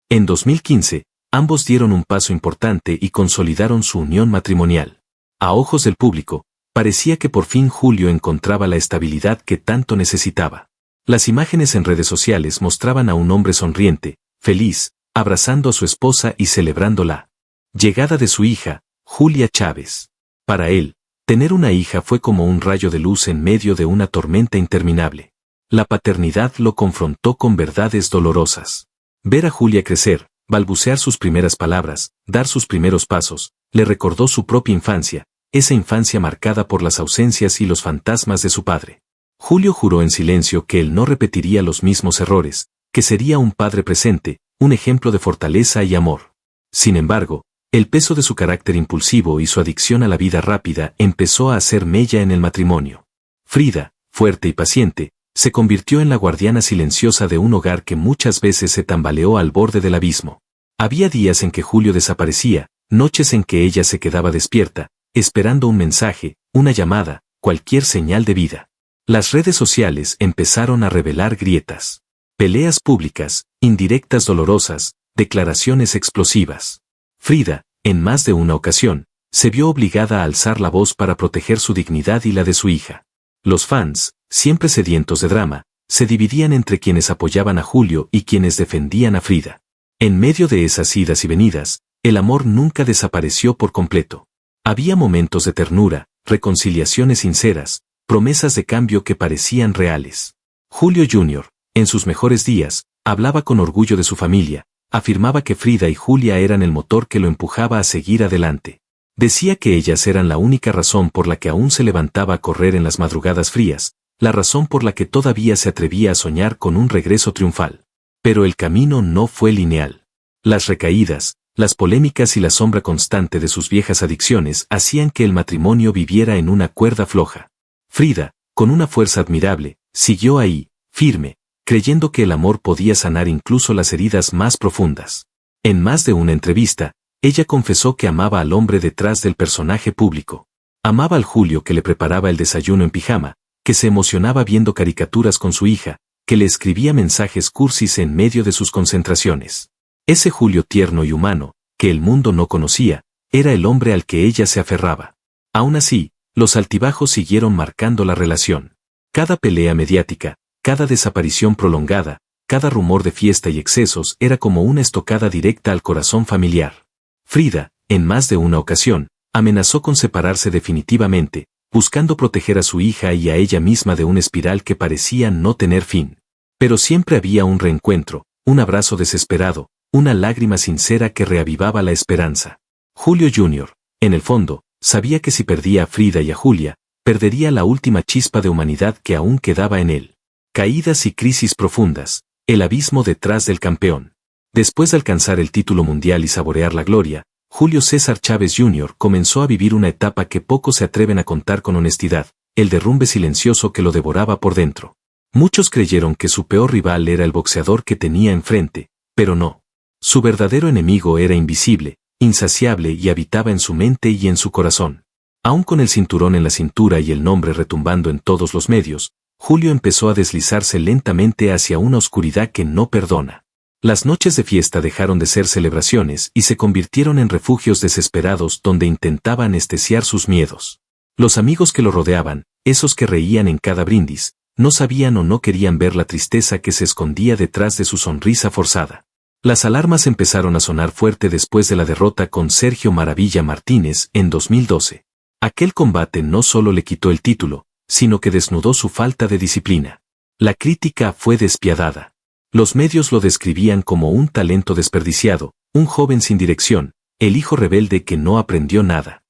En 2015, ambos dieron un paso importante y consolidaron su unión matrimonial. A ojos del público, parecía que por fin Julio encontraba la estabilidad que tanto necesitaba. Las imágenes en redes sociales mostraban a un hombre sonriente, feliz, abrazando a su esposa y celebrando la llegada de su hija, Julia Chávez. Para él, tener una hija fue como un rayo de luz en medio de una tormenta interminable. La paternidad lo confrontó con verdades dolorosas. Ver a Julia crecer, balbucear sus primeras palabras, dar sus primeros pasos, le recordó su propia infancia, esa infancia marcada por las ausencias y los fantasmas de su padre. Julio juró en silencio que él no repetiría los mismos errores, que sería un padre presente, un ejemplo de fortaleza y amor. Sin embargo, el peso de su carácter impulsivo y su adicción a la vida rápida empezó a hacer mella en el matrimonio. Frida, fuerte y paciente, se convirtió en la guardiana silenciosa de un hogar que muchas veces se tambaleó al borde del abismo. Había días en que Julio desaparecía, noches en que ella se quedaba despierta, esperando un mensaje, una llamada, cualquier señal de vida. Las redes sociales empezaron a revelar grietas. Peleas públicas, indirectas dolorosas, declaraciones explosivas. Frida, en más de una ocasión, se vio obligada a alzar la voz para proteger su dignidad y la de su hija. Los fans, siempre sedientos de drama, se dividían entre quienes apoyaban a Julio y quienes defendían a Frida. En medio de esas idas y venidas, el amor nunca desapareció por completo. Había momentos de ternura, reconciliaciones sinceras, promesas de cambio que parecían reales. Julio Jr., en sus mejores días, hablaba con orgullo de su familia, afirmaba que Frida y Julia eran el motor que lo empujaba a seguir adelante. Decía que ellas eran la única razón por la que aún se levantaba a correr en las madrugadas frías, la razón por la que todavía se atrevía a soñar con un regreso triunfal. Pero el camino no fue lineal. Las recaídas, las polémicas y la sombra constante de sus viejas adicciones hacían que el matrimonio viviera en una cuerda floja. Frida, con una fuerza admirable, siguió ahí, firme, creyendo que el amor podía sanar incluso las heridas más profundas. En más de una entrevista, ella confesó que amaba al hombre detrás del personaje público. Amaba al Julio que le preparaba el desayuno en pijama, que se emocionaba viendo caricaturas con su hija, que le escribía mensajes cursis en medio de sus concentraciones. Ese Julio tierno y humano, que el mundo no conocía, era el hombre al que ella se aferraba. Aún así, los altibajos siguieron marcando la relación. Cada pelea mediática, cada desaparición prolongada, cada rumor de fiesta y excesos era como una estocada directa al corazón familiar. Frida, en más de una ocasión, amenazó con separarse definitivamente, buscando proteger a su hija y a ella misma de una espiral que parecía no tener fin. Pero siempre había un reencuentro, un abrazo desesperado, una lágrima sincera que reavivaba la esperanza. Julio Jr., en el fondo, sabía que si perdía a Frida y a Julia, perdería la última chispa de humanidad que aún quedaba en él. Caídas y crisis profundas, el abismo detrás del campeón. Después de alcanzar el título mundial y saborear la gloria, Julio César Chávez Jr. comenzó a vivir una etapa que pocos se atreven a contar con honestidad, el derrumbe silencioso que lo devoraba por dentro. Muchos creyeron que su peor rival era el boxeador que tenía enfrente, pero no. Su verdadero enemigo era invisible, insaciable y habitaba en su mente y en su corazón. Aún con el cinturón en la cintura y el nombre retumbando en todos los medios, Julio empezó a deslizarse lentamente hacia una oscuridad que no perdona. Las noches de fiesta dejaron de ser celebraciones y se convirtieron en refugios desesperados donde intentaba anestesiar sus miedos. Los amigos que lo rodeaban, esos que reían en cada brindis, no sabían o no querían ver la tristeza que se escondía detrás de su sonrisa forzada. Las alarmas empezaron a sonar fuerte después de la derrota con Sergio Maravilla Martínez en 2012. Aquel combate no solo le quitó el título, sino que desnudó su falta de disciplina. La crítica fue despiadada. Los medios lo describían como un talento desperdiciado, un joven sin dirección, el hijo rebelde que no aprendió nada.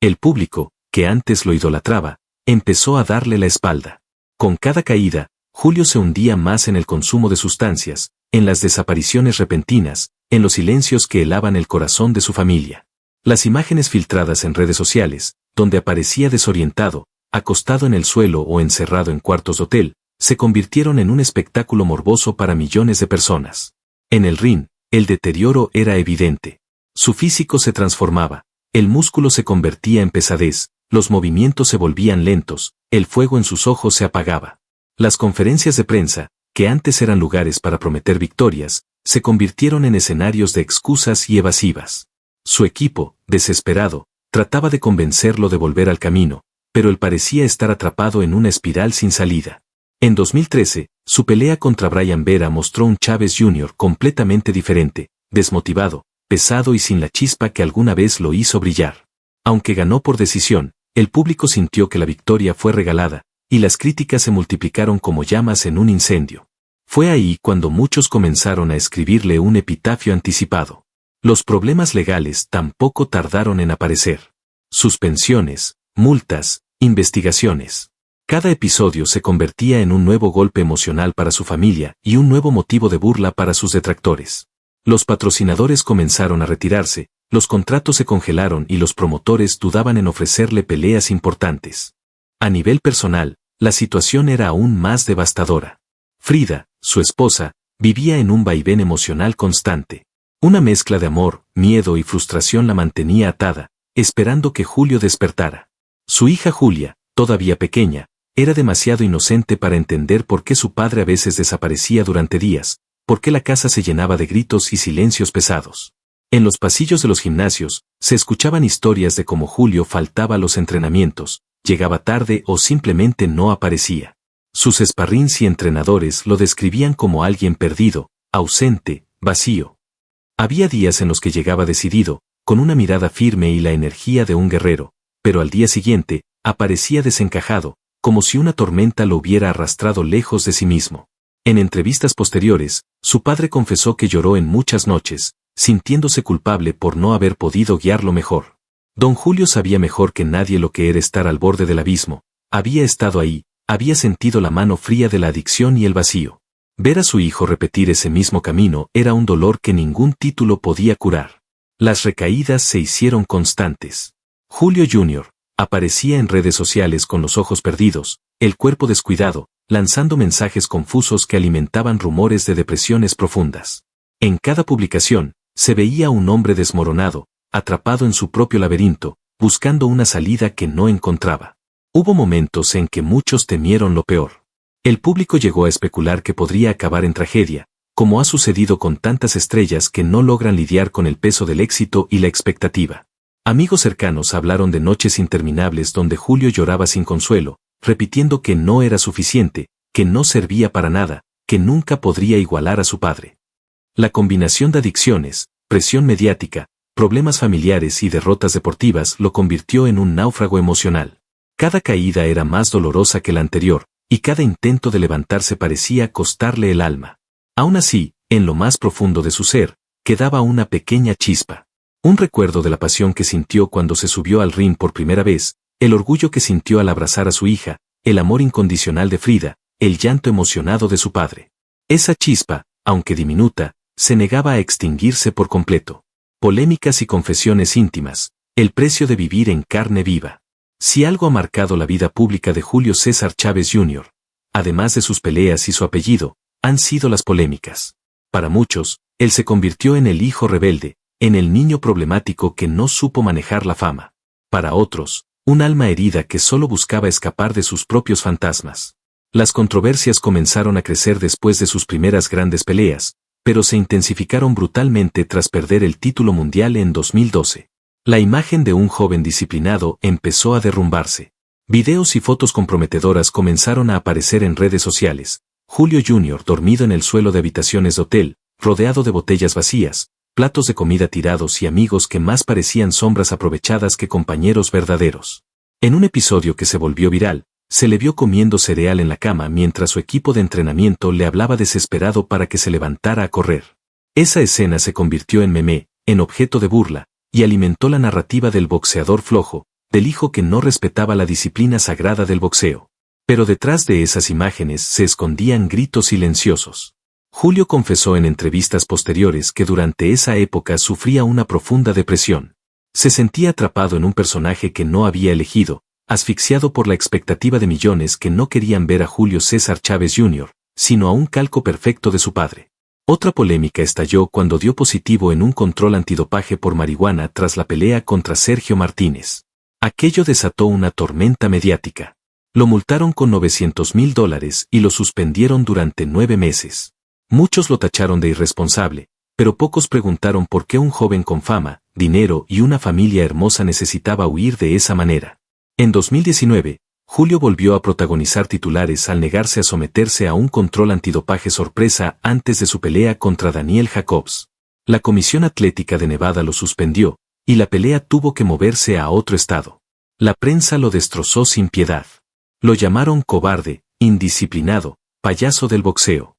El público, que antes lo idolatraba, empezó a darle la espalda. Con cada caída, Julio se hundía más en el consumo de sustancias, en las desapariciones repentinas, en los silencios que helaban el corazón de su familia. Las imágenes filtradas en redes sociales, donde aparecía desorientado, acostado en el suelo o encerrado en cuartos de hotel, se convirtieron en un espectáculo morboso para millones de personas. En el ring, el deterioro era evidente. Su físico se transformaba, el músculo se convertía en pesadez, los movimientos se volvían lentos, el fuego en sus ojos se apagaba. Las conferencias de prensa, que antes eran lugares para prometer victorias, se convirtieron en escenarios de excusas y evasivas. Su equipo, desesperado, trataba de convencerlo de volver al camino, pero él parecía estar atrapado en una espiral sin salida. En 2013, su pelea contra Brian Vera mostró un Chávez Jr. completamente diferente, desmotivado, pesado y sin la chispa que alguna vez lo hizo brillar. Aunque ganó por decisión, el público sintió que la victoria fue regalada, y las críticas se multiplicaron como llamas en un incendio. Fue ahí cuando muchos comenzaron a escribirle un epitafio anticipado. Los problemas legales tampoco tardaron en aparecer. Suspensiones, multas, investigaciones. Cada episodio se convertía en un nuevo golpe emocional para su familia y un nuevo motivo de burla para sus detractores. Los patrocinadores comenzaron a retirarse, los contratos se congelaron y los promotores dudaban en ofrecerle peleas importantes. A nivel personal, la situación era aún más devastadora. Frida, su esposa, vivía en un vaivén emocional constante. Una mezcla de amor, miedo y frustración la mantenía atada, esperando que Julio despertara. Su hija Julia, todavía pequeña, era demasiado inocente para entender por qué su padre a veces desaparecía durante días, por qué la casa se llenaba de gritos y silencios pesados. En los pasillos de los gimnasios, se escuchaban historias de cómo Julio faltaba a los entrenamientos, llegaba tarde o simplemente no aparecía. Sus sparrings y entrenadores lo describían como alguien perdido, ausente, vacío. Había días en los que llegaba decidido, con una mirada firme y la energía de un guerrero, pero al día siguiente, aparecía desencajado, como si una tormenta lo hubiera arrastrado lejos de sí mismo. En entrevistas posteriores, su padre confesó que lloró en muchas noches, sintiéndose culpable por no haber podido guiarlo mejor. Don Julio sabía mejor que nadie lo que era estar al borde del abismo, había estado ahí, había sentido la mano fría de la adicción y el vacío. Ver a su hijo repetir ese mismo camino era un dolor que ningún título podía curar. Las recaídas se hicieron constantes. Julio Jr. aparecía en redes sociales con los ojos perdidos, el cuerpo descuidado, lanzando mensajes confusos que alimentaban rumores de depresiones profundas. En cada publicación, se veía un hombre desmoronado, atrapado en su propio laberinto, buscando una salida que no encontraba. Hubo momentos en que muchos temieron lo peor. El público llegó a especular que podría acabar en tragedia, como ha sucedido con tantas estrellas que no logran lidiar con el peso del éxito y la expectativa. Amigos cercanos hablaron de noches interminables donde Julio lloraba sin consuelo, repitiendo que no era suficiente, que no servía para nada, que nunca podría igualar a su padre. La combinación de adicciones, presión mediática, problemas familiares y derrotas deportivas lo convirtió en un náufrago emocional. Cada caída era más dolorosa que la anterior, y cada intento de levantarse parecía costarle el alma. Aún así, en lo más profundo de su ser, quedaba una pequeña chispa. Un recuerdo de la pasión que sintió cuando se subió al ring por primera vez, el orgullo que sintió al abrazar a su hija, el amor incondicional de Frida, el llanto emocionado de su padre. Esa chispa, aunque diminuta, se negaba a extinguirse por completo. Polémicas y confesiones íntimas, el precio de vivir en carne viva. Si algo ha marcado la vida pública de Julio César Chávez Jr., además de sus peleas y su apellido, han sido las polémicas. Para muchos, él se convirtió en el hijo rebelde, en el niño problemático que no supo manejar la fama. Para otros, un alma herida que solo buscaba escapar de sus propios fantasmas. Las controversias comenzaron a crecer después de sus primeras grandes peleas, pero se intensificaron brutalmente tras perder el título mundial en 2012. La imagen de un joven disciplinado empezó a derrumbarse. Videos y fotos comprometedoras comenzaron a aparecer en redes sociales. Julio Jr. dormido en el suelo de habitaciones de hotel, rodeado de botellas vacías, platos de comida tirados y amigos que más parecían sombras aprovechadas que compañeros verdaderos. En un episodio que se volvió viral, se le vio comiendo cereal en la cama mientras su equipo de entrenamiento le hablaba desesperado para que se levantara a correr. Esa escena se convirtió en meme, en objeto de burla, y alimentó la narrativa del boxeador flojo, del hijo que no respetaba la disciplina sagrada del boxeo. Pero detrás de esas imágenes se escondían gritos silenciosos. Julio confesó en entrevistas posteriores que durante esa época sufría una profunda depresión. Se sentía atrapado en un personaje que no había elegido, asfixiado por la expectativa de millones que no querían ver a Julio César Chávez Jr., sino a un calco perfecto de su padre. Otra polémica estalló cuando dio positivo en un control antidopaje por marihuana tras la pelea contra Sergio Martínez. Aquello desató una tormenta mediática. Lo multaron con $900,000 y lo suspendieron durante 9 meses. Muchos lo tacharon de irresponsable, pero pocos preguntaron por qué un joven con fama, dinero y una familia hermosa necesitaba huir de esa manera. En 2019, Julio volvió a protagonizar titulares al negarse a someterse a un control antidopaje sorpresa antes de su pelea contra Daniel Jacobs. La Comisión Atlética de Nevada lo suspendió, y la pelea tuvo que moverse a otro estado. La prensa lo destrozó sin piedad. Lo llamaron cobarde, indisciplinado, payaso del boxeo.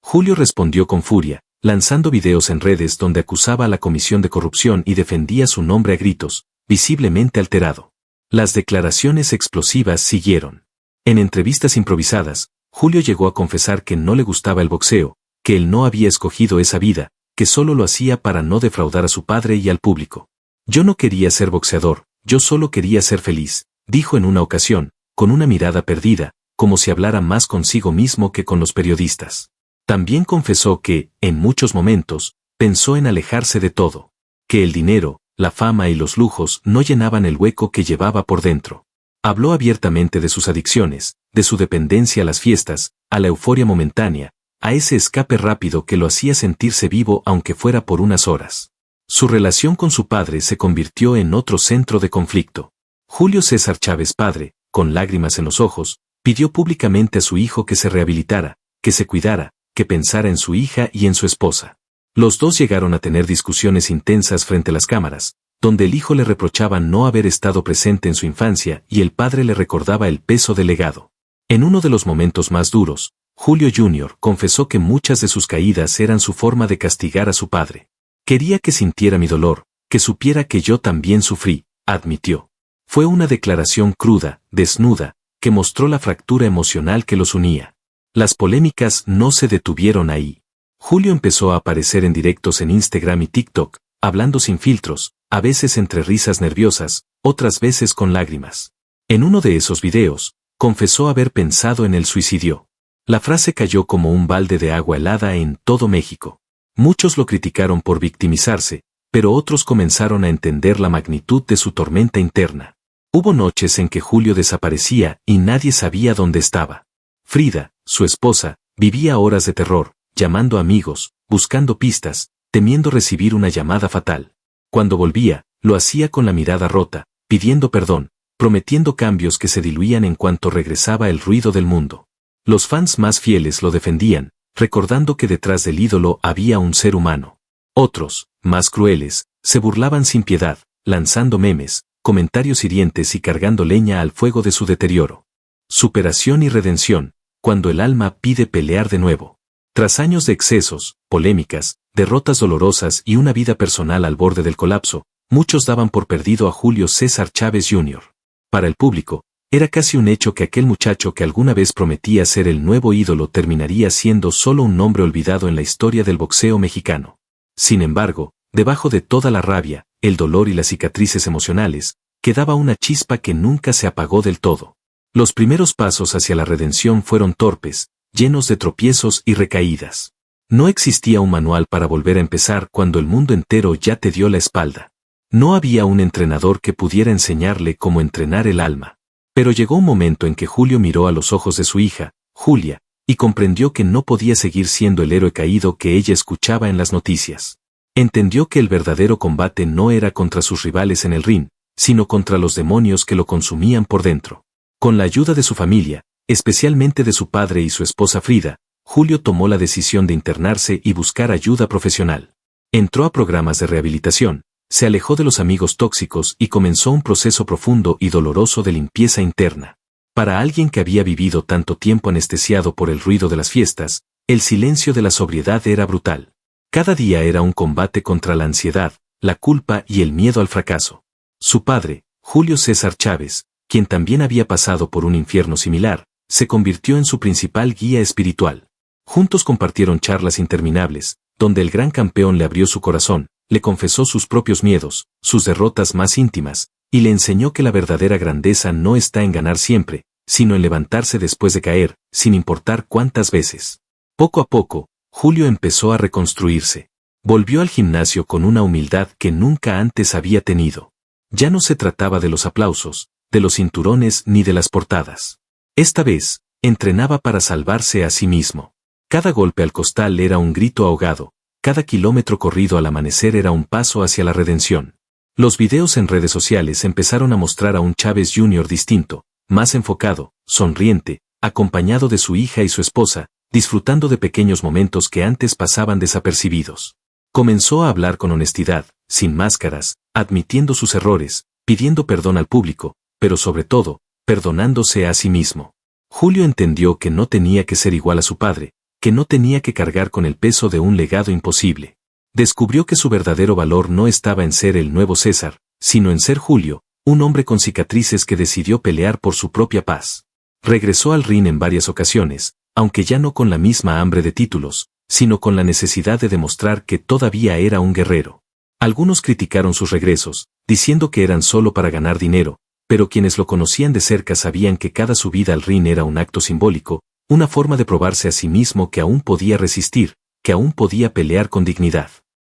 Julio respondió con furia, lanzando videos en redes donde acusaba a la Comisión de Corrupción y defendía su nombre a gritos, visiblemente alterado. Las declaraciones explosivas siguieron. En entrevistas improvisadas, Julio llegó a confesar que no le gustaba el boxeo, que él no había escogido esa vida, que solo lo hacía para no defraudar a su padre y al público. Yo no quería ser boxeador, yo solo quería ser feliz, dijo en una ocasión, con una mirada perdida, como si hablara más consigo mismo que con los periodistas. También confesó que, en muchos momentos, pensó en alejarse de todo, que el dinero, la fama y los lujos no llenaban el hueco que llevaba por dentro. Habló abiertamente de sus adicciones, de su dependencia a las fiestas, a la euforia momentánea, a ese escape rápido que lo hacía sentirse vivo aunque fuera por unas horas. Su relación con su padre se convirtió en otro centro de conflicto. Julio César Chávez padre, con lágrimas en los ojos, pidió públicamente a su hijo que se rehabilitara, que se cuidara, que pensara en su hija y en su esposa. Los dos llegaron a tener discusiones intensas frente a las cámaras, donde el hijo le reprochaba no haber estado presente en su infancia y el padre le recordaba el peso del legado. En uno de los momentos más duros, Julio Jr. confesó que muchas de sus caídas eran su forma de castigar a su padre. Quería que sintiera mi dolor, que supiera que yo también sufrí, admitió. Fue una declaración cruda, desnuda, que mostró la fractura emocional que los unía. Las polémicas no se detuvieron ahí. Julio empezó a aparecer en directos en Instagram y TikTok, hablando sin filtros, a veces entre risas nerviosas, otras veces con lágrimas. En uno de esos videos, confesó haber pensado en el suicidio. La frase cayó como un balde de agua helada en todo México. Muchos lo criticaron por victimizarse, pero otros comenzaron a entender la magnitud de su tormenta interna. Hubo noches en que Julio desaparecía y nadie sabía dónde estaba. Frida, su esposa, vivía horas de terror, llamando a amigos, buscando pistas, temiendo recibir una llamada fatal. Cuando volvía, lo hacía con la mirada rota, pidiendo perdón, prometiendo cambios que se diluían en cuanto regresaba el ruido del mundo. Los fans más fieles lo defendían, recordando que detrás del ídolo había un ser humano. Otros, más crueles, se burlaban sin piedad, lanzando memes, comentarios hirientes y cargando leña al fuego de su deterioro. Superación y redención, cuando el alma pide pelear de nuevo. Tras años de excesos, polémicas, derrotas dolorosas y una vida personal al borde del colapso, muchos daban por perdido a Julio César Chávez Jr. Para el público, era casi un hecho que aquel muchacho que alguna vez prometía ser el nuevo ídolo terminaría siendo solo un nombre olvidado en la historia del boxeo mexicano. Sin embargo, debajo de toda la rabia, el dolor y las cicatrices emocionales, quedaba una chispa que nunca se apagó del todo. Los primeros pasos hacia la redención fueron torpes, llenos de tropiezos y recaídas. No existía un manual para volver a empezar cuando el mundo entero ya te dio la espalda. No había un entrenador que pudiera enseñarle cómo entrenar el alma. Pero llegó un momento en que Julio miró a los ojos de su hija, Julia, y comprendió que no podía seguir siendo el héroe caído que ella escuchaba en las noticias. Entendió que el verdadero combate no era contra sus rivales en el ring, sino contra los demonios que lo consumían por dentro. Con la ayuda de su familia, especialmente de su padre y su esposa Frida, Julio tomó la decisión de internarse y buscar ayuda profesional. Entró a programas de rehabilitación, se alejó de los amigos tóxicos y comenzó un proceso profundo y doloroso de limpieza interna. Para alguien que había vivido tanto tiempo anestesiado por el ruido de las fiestas, el silencio de la sobriedad era brutal. Cada día era un combate contra la ansiedad, la culpa y el miedo al fracaso. Su padre, Julio César Chávez, quien también había pasado por un infierno similar, se convirtió en su principal guía espiritual. Juntos compartieron charlas interminables, donde el gran campeón le abrió su corazón, le confesó sus propios miedos, sus derrotas más íntimas, y le enseñó que la verdadera grandeza no está en ganar siempre, sino en levantarse después de caer, sin importar cuántas veces. Poco a poco, Julio empezó a reconstruirse. Volvió al gimnasio con una humildad que nunca antes había tenido. Ya no se trataba de los aplausos, de los cinturones ni de las portadas. Esta vez, entrenaba para salvarse a sí mismo. Cada golpe al costal era un grito ahogado, cada kilómetro corrido al amanecer era un paso hacia la redención. Los videos en redes sociales empezaron a mostrar a un Chávez Jr. distinto, más enfocado, sonriente, acompañado de su hija y su esposa, disfrutando de pequeños momentos que antes pasaban desapercibidos. Comenzó a hablar con honestidad, sin máscaras, admitiendo sus errores, pidiendo perdón al público, pero sobre todo, perdonándose a sí mismo. Julio entendió que no tenía que ser igual a su padre, que no tenía que cargar con el peso de un legado imposible. Descubrió que su verdadero valor no estaba en ser el nuevo César, sino en ser Julio, un hombre con cicatrices que decidió pelear por su propia paz. Regresó al ring en varias ocasiones, aunque ya no con la misma hambre de títulos, sino con la necesidad de demostrar que todavía era un guerrero. Algunos criticaron sus regresos, diciendo que eran solo para ganar dinero, pero quienes lo conocían de cerca sabían que cada subida al ring era un acto simbólico, una forma de probarse a sí mismo que aún podía resistir, que aún podía pelear con dignidad.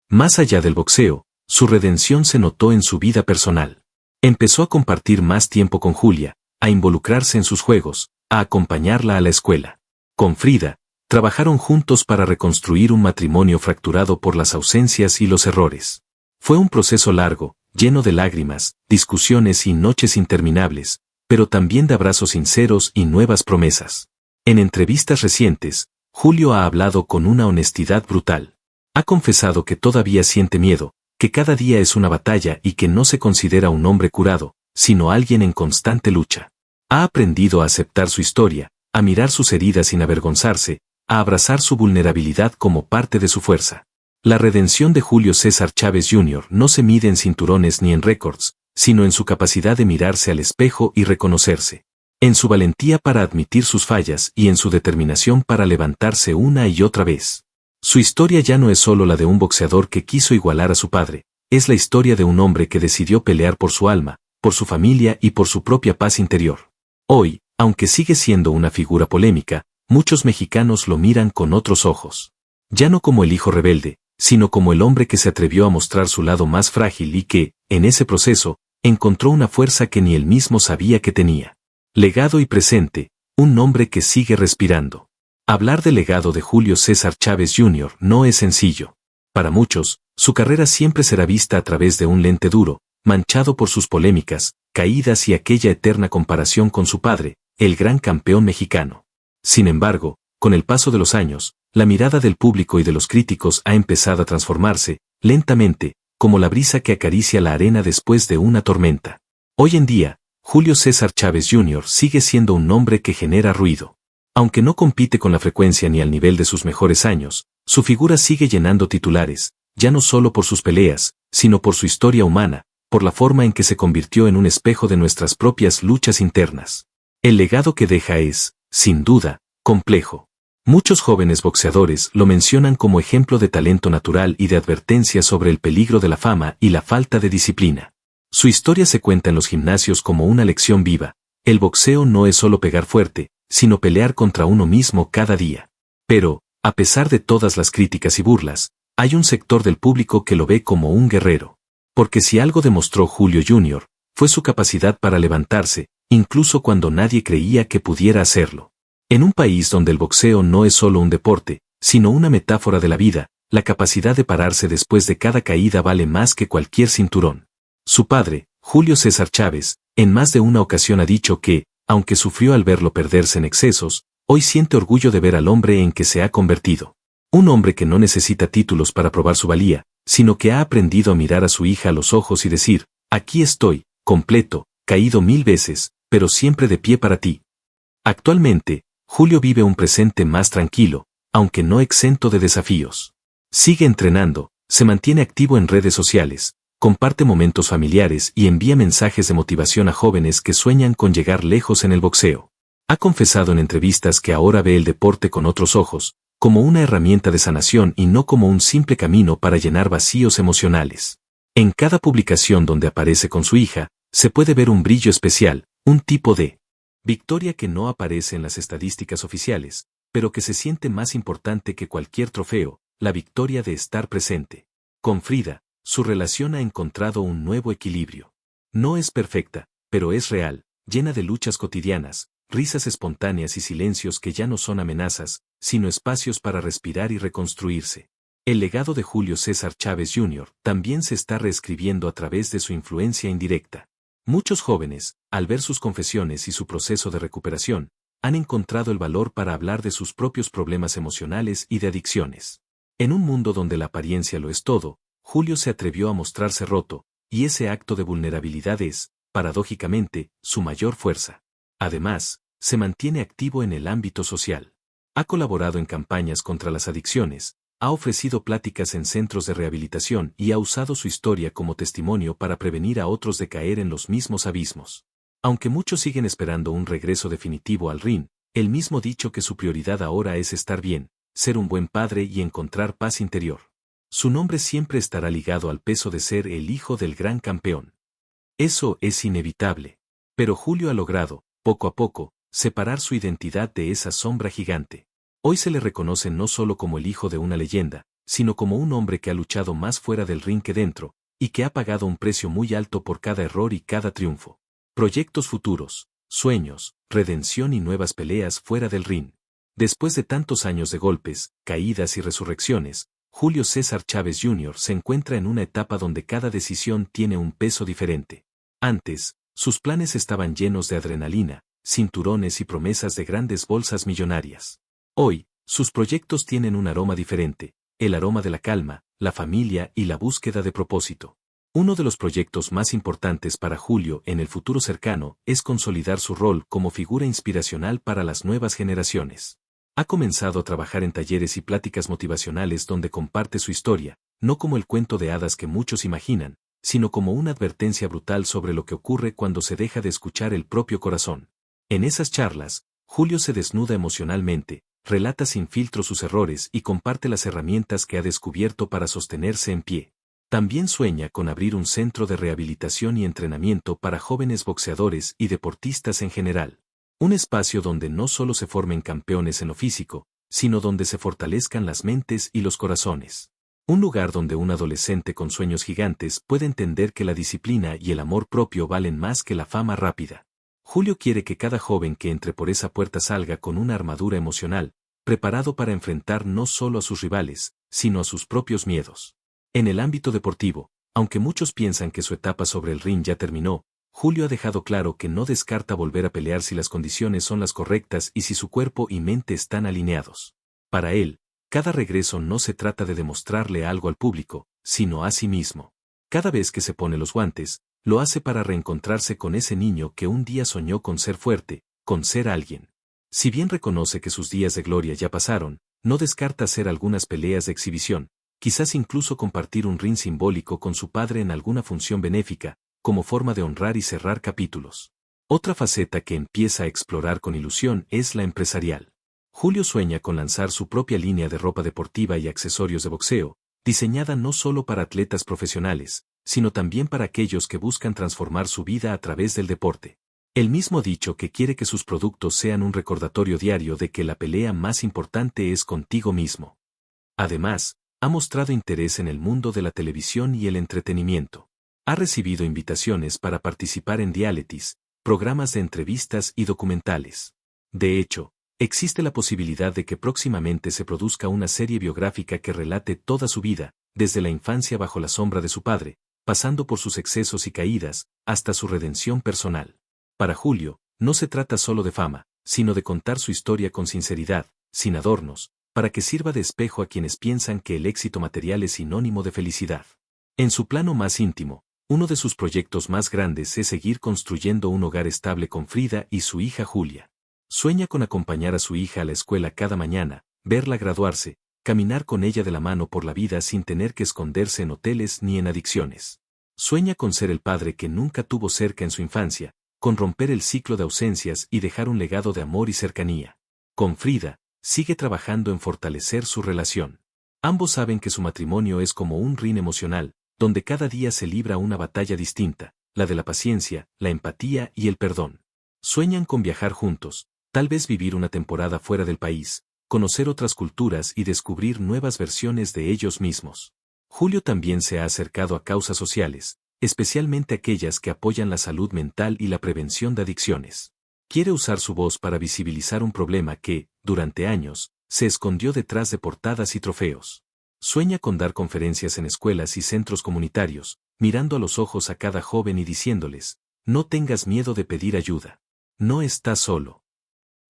Más allá del boxeo, su redención se notó en su vida personal. Empezó a compartir más tiempo con Julia, a involucrarse en sus juegos, a acompañarla a la escuela. Con Frida, trabajaron juntos para reconstruir un matrimonio fracturado por las ausencias y los errores. Fue un proceso largo, lleno de lágrimas, discusiones y noches interminables, pero también de abrazos sinceros y nuevas promesas. En entrevistas recientes, Julio ha hablado con una honestidad brutal. Ha confesado que todavía siente miedo, que cada día es una batalla y que no se considera un hombre curado, sino alguien en constante lucha. Ha aprendido a aceptar su historia, a mirar sus heridas sin avergonzarse, a abrazar su vulnerabilidad como parte de su fuerza. La redención de Julio César Chávez Jr. no se mide en cinturones ni en récords, sino en su capacidad de mirarse al espejo y reconocerse. En su valentía para admitir sus fallas y en su determinación para levantarse una y otra vez. Su historia ya no es solo la de un boxeador que quiso igualar a su padre, es la historia de un hombre que decidió pelear por su alma, por su familia y por su propia paz interior. Hoy, aunque sigue siendo una figura polémica, muchos mexicanos lo miran con otros ojos. Ya no como el hijo rebelde, sino como el hombre que se atrevió a mostrar su lado más frágil y que, en ese proceso, encontró una fuerza que ni él mismo sabía que tenía. Legado y presente, un nombre que sigue respirando. Hablar del legado de Julio César Chávez Jr. no es sencillo. Para muchos, su carrera siempre será vista a través de un lente duro, manchado por sus polémicas, caídas y aquella eterna comparación con su padre, el gran campeón mexicano. Sin embargo, con el paso de los años, la mirada del público y de los críticos ha empezado a transformarse, lentamente, como la brisa que acaricia la arena después de una tormenta. Hoy en día, Julio César Chávez Jr. sigue siendo un nombre que genera ruido. Aunque no compite con la frecuencia ni al nivel de sus mejores años, su figura sigue llenando titulares, ya no solo por sus peleas, sino por su historia humana, por la forma en que se convirtió en un espejo de nuestras propias luchas internas. El legado que deja es, sin duda, complejo. Muchos jóvenes boxeadores lo mencionan como ejemplo de talento natural y de advertencia sobre el peligro de la fama y la falta de disciplina. Su historia se cuenta en los gimnasios como una lección viva. El boxeo no es solo pegar fuerte, sino pelear contra uno mismo cada día. Pero, a pesar de todas las críticas y burlas, hay un sector del público que lo ve como un guerrero. Porque si algo demostró Julio Jr., fue su capacidad para levantarse, incluso cuando nadie creía que pudiera hacerlo. En un país donde el boxeo no es solo un deporte, sino una metáfora de la vida, la capacidad de pararse después de cada caída vale más que cualquier cinturón. Su padre, Julio César Chávez, en más de una ocasión ha dicho que, aunque sufrió al verlo perderse en excesos, hoy siente orgullo de ver al hombre en que se ha convertido. Un hombre que no necesita títulos para probar su valía, sino que ha aprendido a mirar a su hija a los ojos y decir, aquí estoy, completo, caído 1000 veces, pero siempre de pie para ti. Actualmente, Julio vive un presente más tranquilo, aunque no exento de desafíos. Sigue entrenando, se mantiene activo en redes sociales, comparte momentos familiares y envía mensajes de motivación a jóvenes que sueñan con llegar lejos en el boxeo. Ha confesado en entrevistas que ahora ve el deporte con otros ojos, como una herramienta de sanación y no como un simple camino para llenar vacíos emocionales. En cada publicación donde aparece con su hija, se puede ver un brillo especial, un tipo de victoria que no aparece en las estadísticas oficiales, pero que se siente más importante que cualquier trofeo, la victoria de estar presente. Con Frida, su relación ha encontrado un nuevo equilibrio. No es perfecta, pero es real, llena de luchas cotidianas, risas espontáneas y silencios que ya no son amenazas, sino espacios para respirar y reconstruirse. El legado de Julio César Chávez Jr. también se está reescribiendo a través de su influencia indirecta. Muchos jóvenes, al ver sus confesiones y su proceso de recuperación, han encontrado el valor para hablar de sus propios problemas emocionales y de adicciones. En un mundo donde la apariencia lo es todo, Julio se atrevió a mostrarse roto, y ese acto de vulnerabilidad es, paradójicamente, su mayor fuerza. Además, se mantiene activo en el ámbito social. Ha colaborado en campañas contra las adicciones, ha ofrecido pláticas en centros de rehabilitación y ha usado su historia como testimonio para prevenir a otros de caer en los mismos abismos. Aunque muchos siguen esperando un regreso definitivo al ring, él mismo ha dicho que su prioridad ahora es estar bien, ser un buen padre y encontrar paz interior. Su nombre siempre estará ligado al peso de ser el hijo del gran campeón. Eso es inevitable. Pero Julio ha logrado, poco a poco, separar su identidad de esa sombra gigante. Hoy se le reconoce no solo como el hijo de una leyenda, sino como un hombre que ha luchado más fuera del ring que dentro, y que ha pagado un precio muy alto por cada error y cada triunfo. Proyectos futuros, sueños, redención y nuevas peleas fuera del ring. Después de tantos años de golpes, caídas y resurrecciones, Julio César Chávez Jr. se encuentra en una etapa donde cada decisión tiene un peso diferente. Antes, sus planes estaban llenos de adrenalina, cinturones y promesas de grandes bolsas millonarias. Hoy, sus proyectos tienen un aroma diferente, el aroma de la calma, la familia y la búsqueda de propósito. Uno de los proyectos más importantes para Julio en el futuro cercano es consolidar su rol como figura inspiracional para las nuevas generaciones. Ha comenzado a trabajar en talleres y pláticas motivacionales donde comparte su historia, no como el cuento de hadas que muchos imaginan, sino como una advertencia brutal sobre lo que ocurre cuando se deja de escuchar el propio corazón. En esas charlas, Julio se desnuda emocionalmente, relata sin filtro sus errores y comparte las herramientas que ha descubierto para sostenerse en pie. También sueña con abrir un centro de rehabilitación y entrenamiento para jóvenes boxeadores y deportistas en general. Un espacio donde no solo se formen campeones en lo físico, sino donde se fortalezcan las mentes y los corazones. Un lugar donde un adolescente con sueños gigantes puede entender que la disciplina y el amor propio valen más que la fama rápida. Julio quiere que cada joven que entre por esa puerta salga con una armadura emocional, preparado para enfrentar no solo a sus rivales, sino a sus propios miedos. En el ámbito deportivo, aunque muchos piensan que su etapa sobre el ring ya terminó, Julio ha dejado claro que no descarta volver a pelear si las condiciones son las correctas y si su cuerpo y mente están alineados. Para él, cada regreso no se trata de demostrarle algo al público, sino a sí mismo. Cada vez que se pone los guantes, lo hace para reencontrarse con ese niño que un día soñó con ser fuerte, con ser alguien. Si bien reconoce que sus días de gloria ya pasaron, no descarta hacer algunas peleas de exhibición, quizás incluso compartir un ring simbólico con su padre en alguna función benéfica, como forma de honrar y cerrar capítulos. Otra faceta que empieza a explorar con ilusión es la empresarial. Julio sueña con lanzar su propia línea de ropa deportiva y accesorios de boxeo, diseñada no solo para atletas profesionales, sino también para aquellos que buscan transformar su vida a través del deporte. Él mismo ha dicho que quiere que sus productos sean un recordatorio diario de que la pelea más importante es contigo mismo. Además, ha mostrado interés en el mundo de la televisión y el entretenimiento. Ha recibido invitaciones para participar en realities, programas de entrevistas y documentales. De hecho, existe la posibilidad de que próximamente se produzca una serie biográfica que relate toda su vida, desde la infancia bajo la sombra de su padre, pasando por sus excesos y caídas, hasta su redención personal. Para Julio, no se trata solo de fama, sino de contar su historia con sinceridad, sin adornos, para que sirva de espejo a quienes piensan que el éxito material es sinónimo de felicidad. En su plano más íntimo, uno de sus proyectos más grandes es seguir construyendo un hogar estable con Frida y su hija Julia. Sueña con acompañar a su hija a la escuela cada mañana, verla graduarse, caminar con ella de la mano por la vida sin tener que esconderse en hoteles ni en adicciones. Sueña con ser el padre que nunca tuvo cerca en su infancia, con romper el ciclo de ausencias y dejar un legado de amor y cercanía. Con Frida, sigue trabajando en fortalecer su relación. Ambos saben que su matrimonio es como un ring emocional, donde cada día se libra una batalla distinta, la de la paciencia, la empatía y el perdón. Sueñan con viajar juntos, tal vez vivir una temporada fuera del país, conocer otras culturas y descubrir nuevas versiones de ellos mismos. Julio también se ha acercado a causas sociales, especialmente aquellas que apoyan la salud mental y la prevención de adicciones. Quiere usar su voz para visibilizar un problema que, durante años, se escondió detrás de portadas y trofeos. Sueña con dar conferencias en escuelas y centros comunitarios, mirando a los ojos a cada joven y diciéndoles, no tengas miedo de pedir ayuda. No estás solo.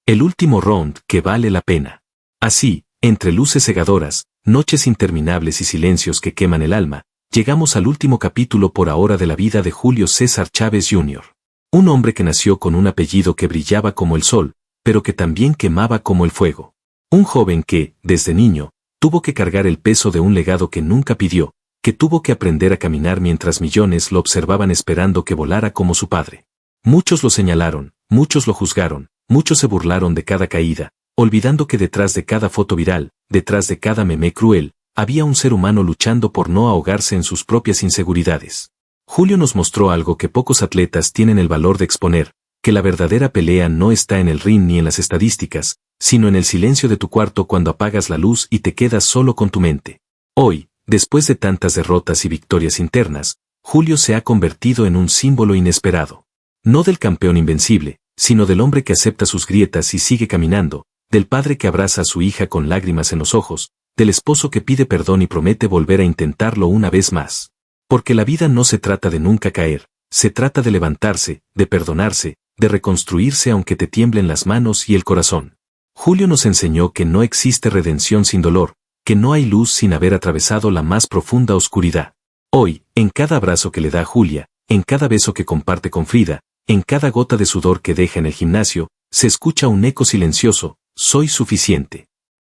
El último round que vale la pena. Así, entre luces cegadoras, noches interminables y silencios que queman el alma, llegamos al último capítulo por ahora de la vida de Julio César Chávez Jr. Un hombre que nació con un apellido que brillaba como el sol, pero que también quemaba como el fuego. Un joven que, desde niño, tuvo que cargar el peso de un legado que nunca pidió, que tuvo que aprender a caminar mientras millones lo observaban esperando que volara como su padre. Muchos lo señalaron, muchos lo juzgaron, muchos se burlaron de cada caída, olvidando que detrás de cada foto viral, detrás de cada meme cruel, había un ser humano luchando por no ahogarse en sus propias inseguridades. Julio nos mostró algo que pocos atletas tienen el valor de exponer, que la verdadera pelea no está en el ring ni en las estadísticas, sino en el silencio de tu cuarto cuando apagas la luz y te quedas solo con tu mente. Hoy, después de tantas derrotas y victorias internas, Julio se ha convertido en un símbolo inesperado. No del campeón invencible, sino del hombre que acepta sus grietas y sigue caminando, del padre que abraza a su hija con lágrimas en los ojos, del esposo que pide perdón y promete volver a intentarlo una vez más. Porque la vida no se trata de nunca caer, se trata de levantarse, de perdonarse, de reconstruirse aunque te tiemblen las manos y el corazón. Julio nos enseñó que no existe redención sin dolor, que no hay luz sin haber atravesado la más profunda oscuridad. Hoy, en cada abrazo que le da a Julia, en cada beso que comparte con Frida, en cada gota de sudor que deja en el gimnasio, se escucha un eco silencioso: soy suficiente.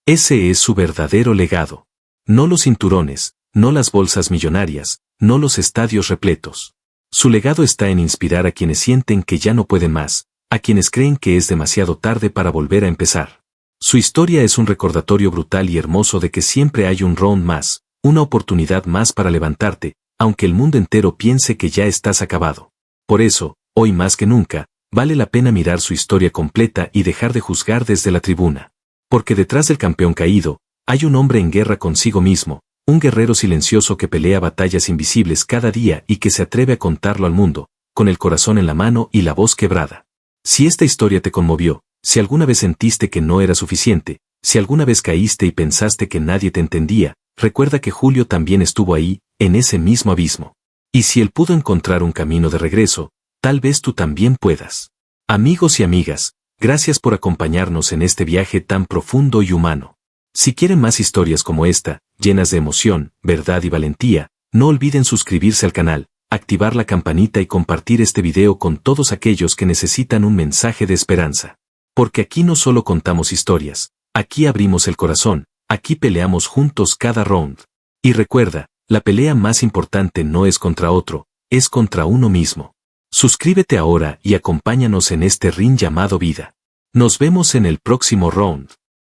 Ese es su verdadero legado. No los cinturones, no las bolsas millonarias, no los estadios repletos. Su legado está en inspirar a quienes sienten que ya no pueden más, a quienes creen que es demasiado tarde para volver a empezar. Su historia es un recordatorio brutal y hermoso de que siempre hay un round más, una oportunidad más para levantarte, aunque el mundo entero piense que ya estás acabado. Por eso, hoy más que nunca, vale la pena mirar su historia completa y dejar de juzgar desde la tribuna. Porque detrás del campeón caído, hay un hombre en guerra consigo mismo, un guerrero silencioso que pelea batallas invisibles cada día y que se atreve a contarlo al mundo, con el corazón en la mano y la voz quebrada. Si esta historia te conmovió, si alguna vez sentiste que no era suficiente, si alguna vez caíste y pensaste que nadie te entendía, recuerda que Julio también estuvo ahí, en ese mismo abismo. Y si él pudo encontrar un camino de regreso, tal vez tú también puedas. Amigos y amigas, gracias por acompañarnos en este viaje tan profundo y humano. Si quieren más historias como esta, llenas de emoción, verdad y valentía, no olviden suscribirse al canal, activar la campanita y compartir este video con todos aquellos que necesitan un mensaje de esperanza. Porque aquí no solo contamos historias, aquí abrimos el corazón, aquí peleamos juntos cada round. Y recuerda, la pelea más importante no es contra otro, es contra uno mismo. Suscríbete ahora y acompáñanos en este ring llamado vida. Nos vemos en el próximo round.